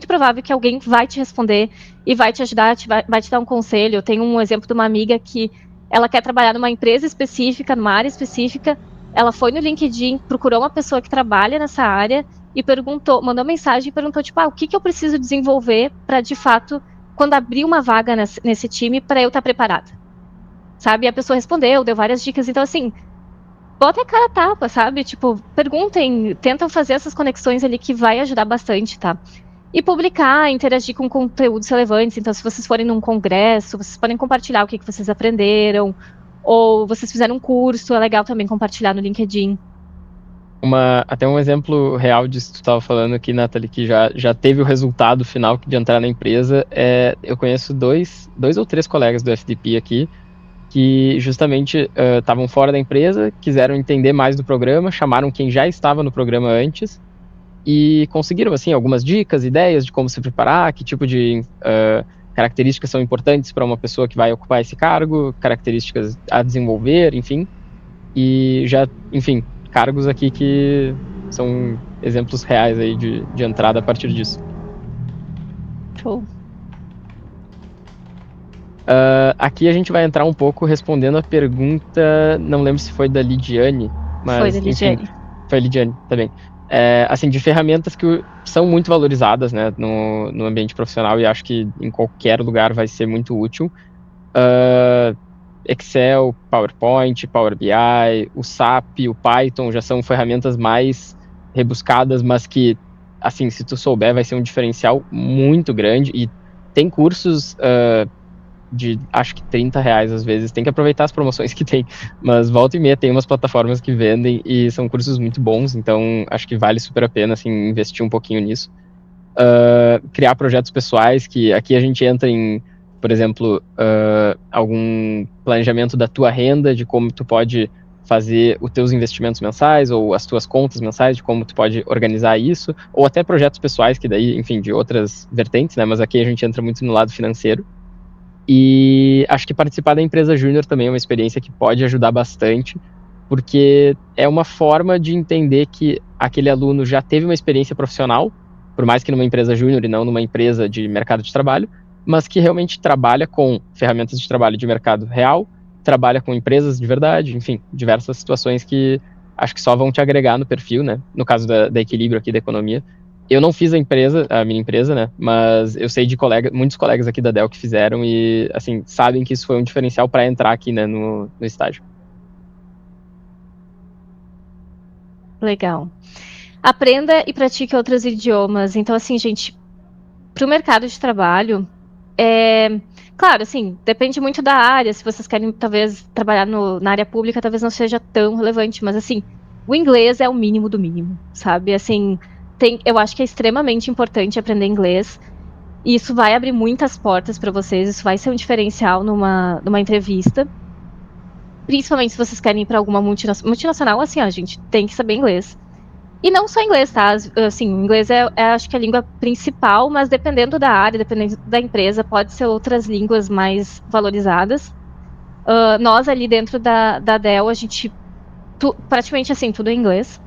[SPEAKER 2] provável que alguém vai te responder e vai te ajudar, vai te dar um conselho. Eu tenho um exemplo de uma amiga que ela quer trabalhar numa empresa específica, numa área específica. Ela foi no LinkedIn, procurou uma pessoa que trabalha nessa área e mandou mensagem e perguntou, tipo, o que eu preciso desenvolver para, de fato, quando abrir uma vaga nesse time, para eu estar preparada. Sabe? E a pessoa respondeu, deu várias dicas. Então, assim... Bota a cara a tapa, sabe? Tipo, perguntem, tentam fazer essas conexões ali que vai ajudar bastante, tá? E publicar, interagir com conteúdos relevantes. Então, se vocês forem num congresso, vocês podem compartilhar o que vocês aprenderam. Ou vocês fizeram um curso, é legal também compartilhar no LinkedIn.
[SPEAKER 3] Até um exemplo real disso que tu estava falando aqui, Nathalie, que já teve o resultado final de entrar na empresa. Eu conheço dois ou três colegas do FDP aqui, que justamente estavam fora da empresa, quiseram entender mais do programa, chamaram quem já estava no programa antes e conseguiram, assim, algumas dicas, ideias de como se preparar, que tipo de características são importantes para uma pessoa que vai ocupar esse cargo, características a desenvolver, enfim. E já, enfim, cargos aqui que são exemplos reais aí de entrada a partir disso.
[SPEAKER 2] Show.
[SPEAKER 3] Aqui a gente vai entrar um pouco respondendo a pergunta, não lembro se foi da Lidiane, mas
[SPEAKER 2] foi da Lidiane.
[SPEAKER 3] Enfim, foi a Lidiane também. Assim, de ferramentas que são muito valorizadas, né, no ambiente profissional e acho que em qualquer lugar vai ser muito útil. Excel, PowerPoint, Power BI, o SAP, o Python já são ferramentas mais rebuscadas, mas que, assim, se tu souber, vai ser um diferencial muito grande e tem cursos... de acho que R$30 às vezes, tem que aproveitar as promoções que tem, mas volta e meia tem umas plataformas que vendem e são cursos muito bons, então acho que vale super a pena, assim, investir um pouquinho nisso. Criar projetos pessoais, que aqui a gente entra em, por exemplo, algum planejamento da tua renda, de como tu pode fazer os teus investimentos mensais ou as tuas contas mensais, de como tu pode organizar isso, ou até projetos pessoais, que daí, enfim, de outras vertentes, né, mas aqui a gente entra muito no lado financeiro. E acho que participar da empresa júnior também é uma experiência que pode ajudar bastante, porque é uma forma de entender que aquele aluno já teve uma experiência profissional, por mais que numa empresa júnior e não numa empresa de mercado de trabalho, mas que realmente trabalha com ferramentas de trabalho de mercado real, trabalha com empresas de verdade, enfim, diversas situações que acho que só vão te agregar no perfil, né? No caso da Equilíbrio aqui da economia. Eu não fiz a minha empresa, né? Mas eu sei de muitos colegas aqui da Dell que fizeram e, assim, sabem que isso foi um diferencial para entrar aqui, né, no estágio.
[SPEAKER 2] Legal. Aprenda e pratique outros idiomas. Então, assim, gente, para o mercado de trabalho, claro, assim, depende muito da área. Se vocês querem, talvez, trabalhar na área pública, talvez não seja tão relevante, mas, assim, o inglês é o mínimo do mínimo, sabe? Assim, eu acho que é extremamente importante aprender inglês. E isso vai abrir muitas portas para vocês, isso vai ser um diferencial numa entrevista. Principalmente se vocês querem ir para alguma multinacional, assim, a gente tem que saber inglês. E não só inglês, tá? Assim, o inglês acho que é a língua principal, mas dependendo da área, dependendo da empresa, pode ser outras línguas mais valorizadas. Nós ali dentro da Dell, a gente, praticamente assim, tudo é inglês.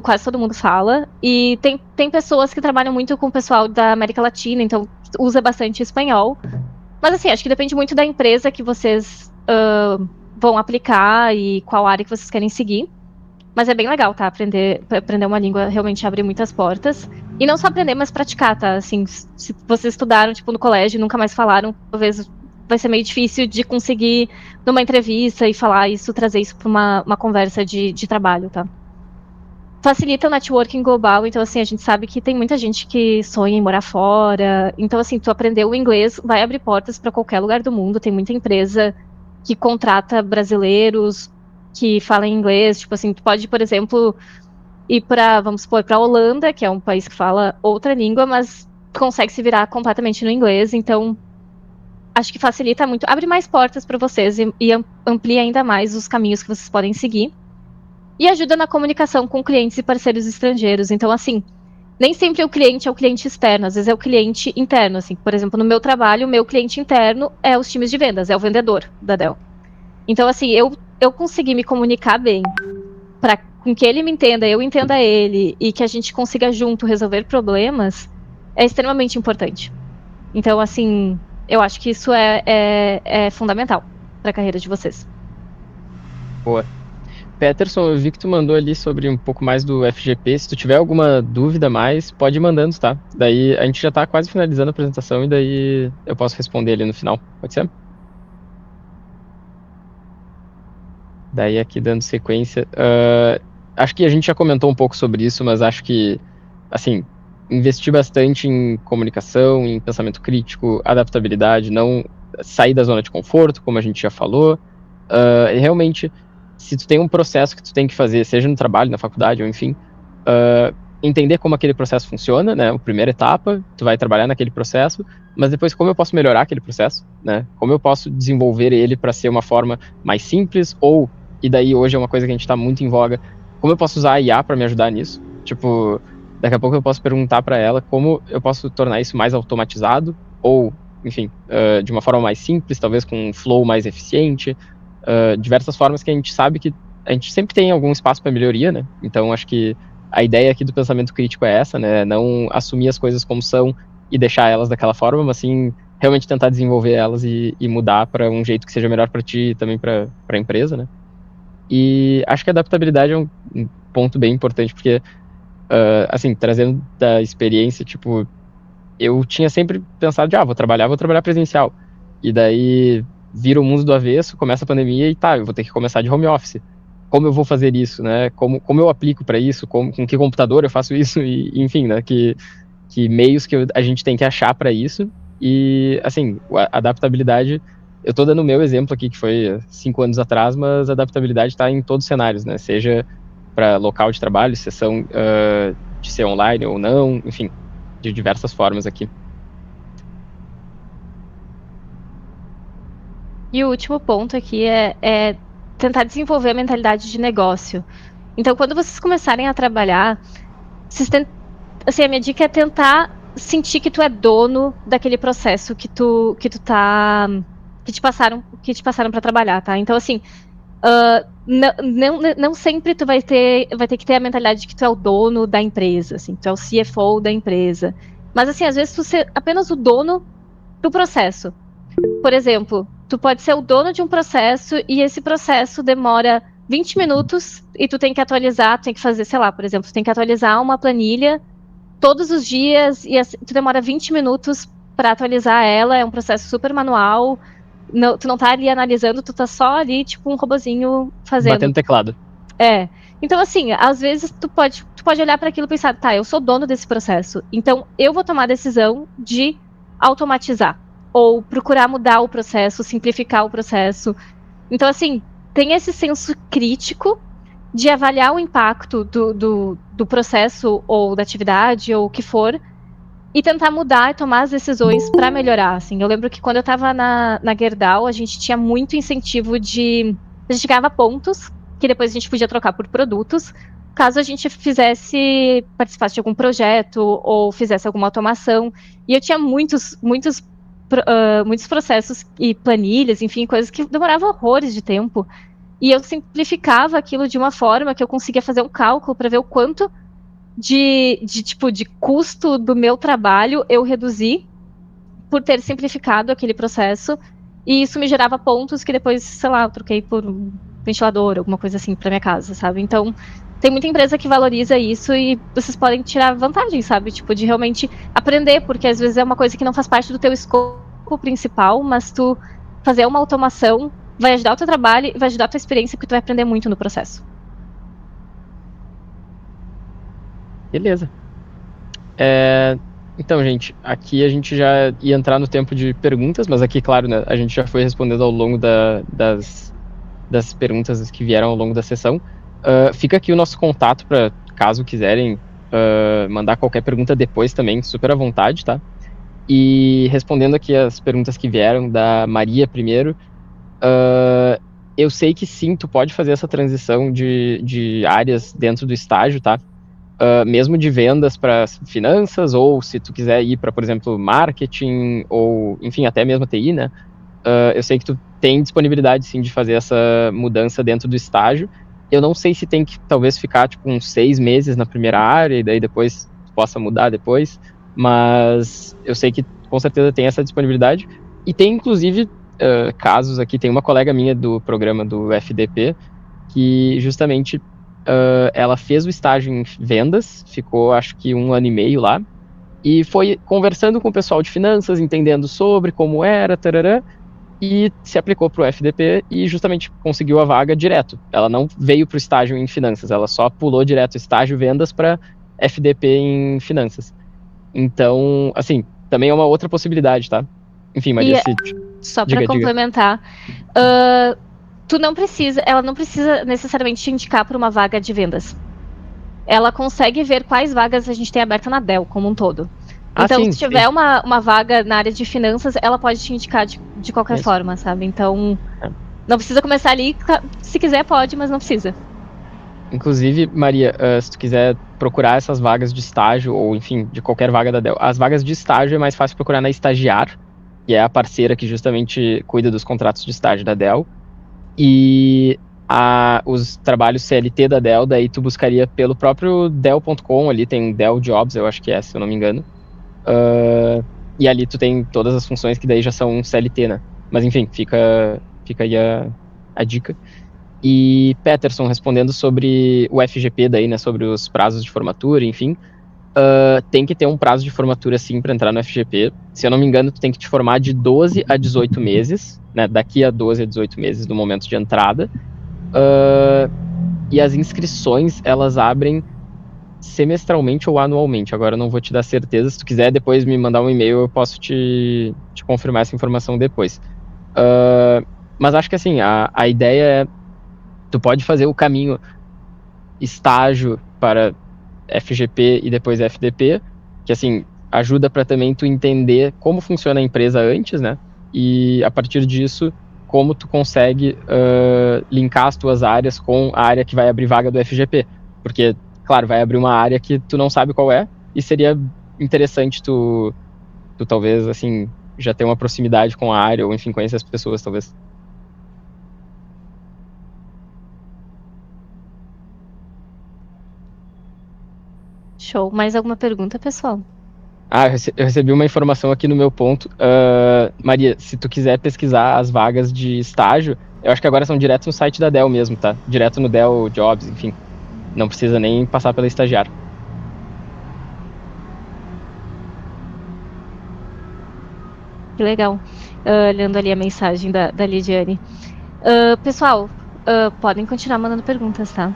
[SPEAKER 2] Quase todo mundo fala. E tem pessoas que trabalham muito com o pessoal da América Latina, então usa bastante espanhol. Mas assim, acho que depende muito da empresa que vocês vão aplicar e qual área que vocês querem seguir. Mas é bem legal, tá? Aprender uma língua realmente abre muitas portas. E não só aprender, mas praticar, tá? Assim, se vocês estudaram, tipo, no colégio e nunca mais falaram, talvez vai ser meio difícil de conseguir numa entrevista e falar isso, trazer isso para uma conversa de trabalho, tá? Facilita o networking global, então, assim, a gente sabe que tem muita gente que sonha em morar fora. Então, assim, tu aprender o inglês vai abrir portas para qualquer lugar do mundo. Tem muita empresa que contrata brasileiros que falam inglês. Tipo assim, tu pode, por exemplo, ir vamos supor, para a Holanda, que é um país que fala outra língua, mas consegue se virar completamente no inglês. Então, acho que facilita muito, abre mais portas para vocês e amplia ainda mais os caminhos que vocês podem seguir. E ajuda na comunicação com clientes e parceiros estrangeiros. Então, assim, nem sempre o cliente é o cliente externo, às vezes é o cliente interno. Assim, por exemplo, no meu trabalho, o meu cliente interno é os times de vendas, é o vendedor da Dell. Então, assim, eu consegui me comunicar bem, com que ele me entenda, eu entenda ele, e que a gente consiga junto resolver problemas, é extremamente importante. Então, assim, eu acho que isso é fundamental para a carreira de vocês.
[SPEAKER 3] Boa. Peterson, eu vi que tu mandou ali sobre um pouco mais do FGP. Se tu tiver alguma dúvida mais, pode ir mandando, tá? Daí a gente já tá quase finalizando a apresentação e daí eu posso responder ali no final. Pode ser? Daí aqui dando sequência. Acho que a gente já comentou um pouco sobre isso, mas acho que, assim, investir bastante em comunicação, em pensamento crítico, adaptabilidade, não sair da zona de conforto, como a gente já falou. E realmente, se tu tem um processo que tu tem que fazer, seja no trabalho, na faculdade, ou enfim, entender como aquele processo funciona, né? A primeira etapa, tu vai trabalhar naquele processo, mas depois como eu posso melhorar aquele processo, né? Como eu posso desenvolver ele para ser uma forma mais simples, e daí hoje é uma coisa que a gente está muito em voga, como eu posso usar a IA para me ajudar nisso? Tipo, daqui a pouco eu posso perguntar para ela como eu posso tornar isso mais automatizado, ou, enfim, de uma forma mais simples, talvez com um flow mais eficiente, diversas formas que a gente sabe que a gente sempre tem algum espaço para melhoria, né? Então acho que a ideia aqui do pensamento crítico é essa, né? Não assumir as coisas como são e deixar elas daquela forma, mas sim realmente tentar desenvolver elas e mudar para um jeito que seja melhor para ti e também para a empresa, né? E acho que a adaptabilidade é um ponto bem importante, porque, assim, trazendo da experiência, tipo, eu tinha sempre pensado vou trabalhar presencial. E daí vira o mundo do avesso, começa a pandemia e eu vou ter que começar de home office. Como eu vou fazer isso, né? Como eu aplico para isso? Com que computador eu faço isso? E, enfim, né? Que meios que a gente tem que achar para isso. E, assim, a adaptabilidade, eu tô dando o meu exemplo aqui, que foi 5 anos atrás, mas a adaptabilidade está em todos os cenários, né? Seja para local de trabalho, sessão de ser online ou não, enfim, de diversas formas aqui.
[SPEAKER 2] E o último ponto aqui é tentar desenvolver a mentalidade de negócio. Então, quando vocês começarem a trabalhar, assim, a minha dica é tentar sentir que tu é dono daquele processo que te passaram para trabalhar, tá? Então, assim, não sempre tu vai ter que ter a mentalidade de que tu é o dono da empresa, assim, tu é o CFO da empresa. Mas, assim, às vezes tu ser apenas o dono do processo. Por exemplo, tu pode ser o dono de um processo e esse processo demora 20 minutos e tu tem que atualizar, tem que fazer, sei lá, por exemplo, tu tem que atualizar uma planilha todos os dias e tu demora 20 minutos para atualizar ela, é um processo super manual, tu não tá ali analisando, tu tá só ali, tipo, um robozinho fazendo.
[SPEAKER 3] Batendo teclado.
[SPEAKER 2] Então, assim, às vezes tu pode olhar para aquilo e pensar, tá, eu sou dono desse processo, então eu vou tomar a decisão de automatizar, ou procurar mudar o processo, simplificar o processo. Então, assim, tem esse senso crítico de avaliar o impacto do processo, ou da atividade, ou o que for, e tentar mudar e tomar as decisões para melhorar, assim. Eu lembro que quando eu estava na Gerdau, a gente tinha muito incentivo a gente ganhava pontos, que depois a gente podia trocar por produtos, caso a gente participasse de algum projeto, ou fizesse alguma automação. E eu tinha muitos processos e planilhas, enfim, coisas que demoravam horrores de tempo. E eu simplificava aquilo de uma forma que eu conseguia fazer um cálculo para ver o quanto de custo do meu trabalho eu reduzi por ter simplificado aquele processo, e isso me gerava pontos que depois, sei lá, eu troquei por um ventilador, alguma coisa assim para minha casa, sabe? Então, tem muita empresa que valoriza isso e vocês podem tirar vantagem, sabe? Tipo, de realmente aprender, porque às vezes é uma coisa que não faz parte do teu escopo principal, mas tu fazer uma automação vai ajudar o teu trabalho e vai ajudar a tua experiência, porque tu vai aprender muito no processo.
[SPEAKER 3] Beleza. Então, gente, aqui a gente já ia entrar no tempo de perguntas, mas aqui, claro, né, a gente já foi respondendo ao longo das perguntas que vieram ao longo da sessão. Fica aqui o nosso contato para, caso quiserem mandar qualquer pergunta depois também, super à vontade, tá? E respondendo aqui as perguntas que vieram da Maria primeiro, eu sei que sim, tu pode fazer essa transição de áreas dentro do estágio, tá? Mesmo de vendas para finanças, ou se tu quiser ir para, por exemplo, marketing, ou, enfim, até mesmo TI, né? Eu sei que tu tem disponibilidade, sim, de fazer essa mudança dentro do estágio. Eu não sei se tem que, talvez, ficar, tipo, uns 6 meses na primeira área, e daí depois possa mudar depois, mas eu sei que, com certeza, tem essa disponibilidade. E tem, inclusive, casos aqui, tem uma colega minha do programa do FDP, que, justamente, ela fez o estágio em vendas, ficou acho que 1 ano e meio lá, e foi conversando com o pessoal de finanças, entendendo sobre como era, tarará, e se aplicou para o FDP e justamente conseguiu a vaga direto. Ela não veio para o estágio em finanças, ela só pulou direto estágio vendas para FDP em finanças. Então, assim, também é uma outra possibilidade, tá? Enfim, Maria,
[SPEAKER 2] só para complementar, ela não precisa necessariamente te indicar para uma vaga de vendas. Ela consegue ver quais vagas a gente tem aberta na Dell como um todo. Então, se tiver uma vaga na área de finanças, ela pode te indicar de qualquer forma, sabe? Então, não precisa começar ali. Se quiser, pode, mas não precisa.
[SPEAKER 3] Inclusive, Maria, se tu quiser procurar essas vagas de estágio, ou enfim, de qualquer vaga da Dell, as vagas de estágio é mais fácil procurar na Estagiar, que é a parceira que justamente cuida dos contratos de estágio da Dell. E os trabalhos CLT da Dell, daí tu buscaria pelo próprio Dell.com, ali tem Dell Jobs, eu acho que é, se eu não me engano. E ali tu tem todas as funções que daí já são CLT, né? Mas enfim, fica aí a dica. E Peterson, respondendo sobre o FGP daí, né, sobre os prazos de formatura, enfim, tem que ter um prazo de formatura sim para entrar no FGP. Se eu não me engano, tu tem que te formar de 12 a 18 meses, né, daqui a 12 a 18 meses do momento de entrada. E as inscrições, elas abrem semestralmente ou anualmente. Agora eu não vou te dar certeza. Se tu quiser depois me mandar um e-mail, eu posso te confirmar essa informação depois. Mas acho que assim, a ideia é, tu pode fazer o caminho estágio para FGP e depois FDP, que assim, ajuda para também tu entender como funciona a empresa antes, né? E a partir disso, como tu consegue linkar as tuas áreas com a área que vai abrir vaga do FGP. Porque, claro, vai abrir uma área que tu não sabe qual é, e seria interessante tu talvez, assim, já ter uma proximidade com a área, ou enfim, conhecer as pessoas, talvez.
[SPEAKER 2] Show. Mais alguma pergunta, pessoal?
[SPEAKER 3] Eu recebi uma informação aqui no meu ponto. Maria, se tu quiser pesquisar as vagas de estágio, eu acho que agora são direto no site da Dell mesmo, tá? Direto no Dell Jobs, enfim. Não precisa nem passar pela estagiária.
[SPEAKER 2] Que legal. Lendo ali a mensagem da Lidiane. Pessoal, podem continuar mandando perguntas, tá?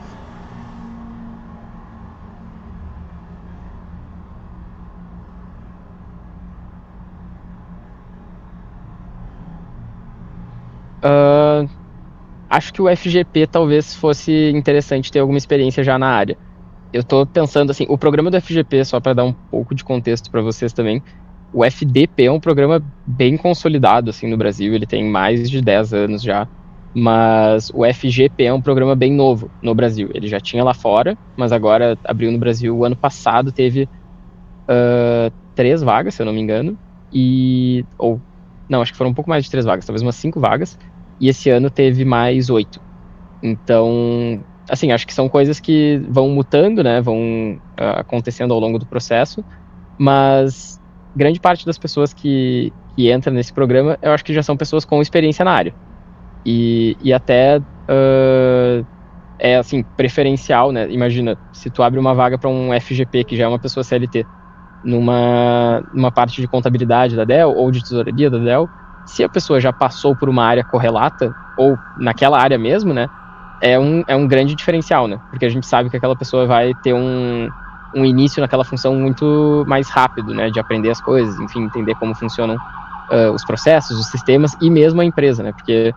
[SPEAKER 3] Acho que o FGP talvez fosse interessante ter alguma experiência já na área. Eu tô pensando assim, o programa do FGP, só para dar um pouco de contexto para vocês também, o FDP é um programa bem consolidado assim no Brasil, ele tem mais de 10 anos já, mas o FGP é um programa bem novo no Brasil. Ele já tinha lá fora, mas agora abriu no Brasil. O ano passado teve 3 vagas, se eu não me engano, não, acho que foram um pouco mais de 3 vagas, talvez umas 5 vagas, e esse ano teve mais 8. Então, assim, acho que são coisas que vão mutando, né, vão acontecendo ao longo do processo, mas grande parte das pessoas que entram nesse programa, eu acho que já são pessoas com experiência na área. E até é, assim, preferencial, né, imagina, se tu abre uma vaga para um FGP, que já é uma pessoa CLT, numa parte de contabilidade da Dell ou de tesouraria da Dell, se a pessoa já passou por uma área correlata, ou naquela área mesmo, né, é um grande diferencial, né, porque a gente sabe que aquela pessoa vai ter um início naquela função muito mais rápido, né, de aprender as coisas, enfim, entender como funcionam os processos, os sistemas e mesmo a empresa, né, porque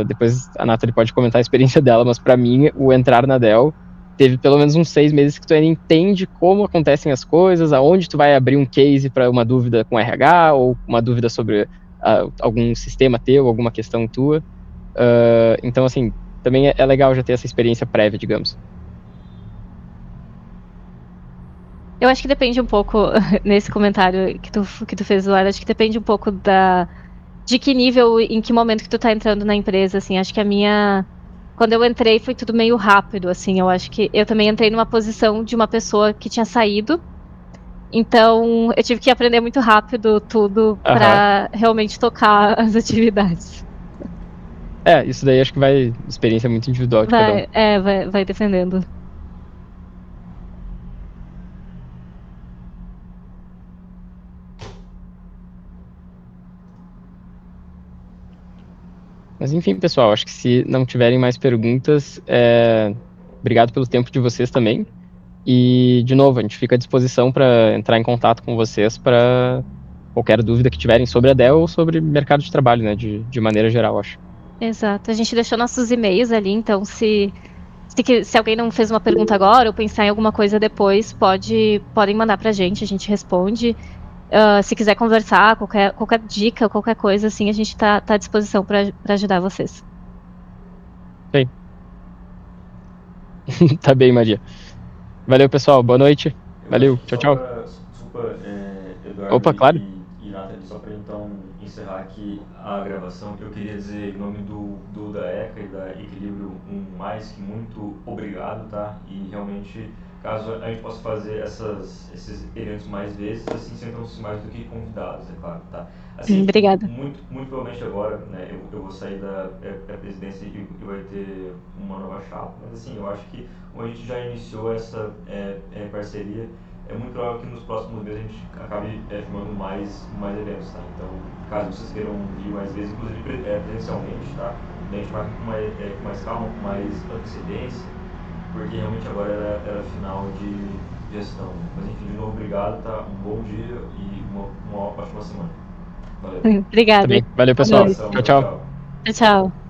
[SPEAKER 3] depois a Nathalie pode comentar a experiência dela, mas para mim, o entrar na Dell teve pelo menos uns 6 meses que tu ainda entende como acontecem as coisas, aonde tu vai abrir um case para uma dúvida com RH, ou uma dúvida sobre algum sistema teu, alguma questão tua. Então, assim, também é legal já ter essa experiência prévia, digamos.
[SPEAKER 2] Eu acho que depende um pouco, nesse comentário que tu fez, Laura, acho que depende um pouco de que nível, em que momento que tu tá entrando na empresa, assim, acho que quando eu entrei foi tudo meio rápido, assim, eu acho que eu também entrei numa posição de uma pessoa que tinha saído, então eu tive que aprender muito rápido tudo pra realmente tocar as atividades.
[SPEAKER 3] Isso daí acho que vai, experiência muito individual de cada um.
[SPEAKER 2] Vai defendendo.
[SPEAKER 3] Mas enfim, pessoal, acho que se não tiverem mais perguntas, obrigado pelo tempo de vocês também. E, de novo, a gente fica à disposição para entrar em contato com vocês para qualquer dúvida que tiverem sobre a Dell ou sobre mercado de trabalho, né, de maneira geral, acho.
[SPEAKER 2] Exato. A gente deixou nossos e-mails ali, então se alguém não fez uma pergunta agora ou pensar em alguma coisa depois, podem mandar pra gente, a gente responde. Se quiser conversar, qualquer dica, qualquer coisa, assim, a gente tá à disposição para ajudar vocês.
[SPEAKER 3] Bem. Tá bem, Maria. Valeu, pessoal. Boa noite. Valeu. Tchau, tchau.
[SPEAKER 1] Desculpa, Eduardo.
[SPEAKER 3] Opa, claro.
[SPEAKER 1] E Nathalie, só para então encerrar aqui a gravação, eu queria dizer em nome da ECA e da Equilíbrio mais que muito obrigado, tá? E realmente, caso a gente possa fazer esses eventos mais vezes, assim, sentam-se mais do que convidados, é claro, tá? Assim,
[SPEAKER 2] Obrigada.
[SPEAKER 1] muito provavelmente agora, né, eu vou sair da presidência e vai ter uma nova chapa, mas assim, eu acho que como a gente já iniciou essa parceria, é muito provável que nos próximos meses a gente acabe filmando mais eventos, tá? Então, caso vocês queiram vir mais vezes, inclusive presencialmente, tá? A gente marca com mais calma, com mais antecedência, porque realmente agora era final de gestão. Mas enfim, de novo, obrigado, tá? Um bom dia e uma ótima semana. Valeu.
[SPEAKER 2] Obrigada.
[SPEAKER 3] Também. Valeu, pessoal. Tchau, tchau.
[SPEAKER 2] Tchau.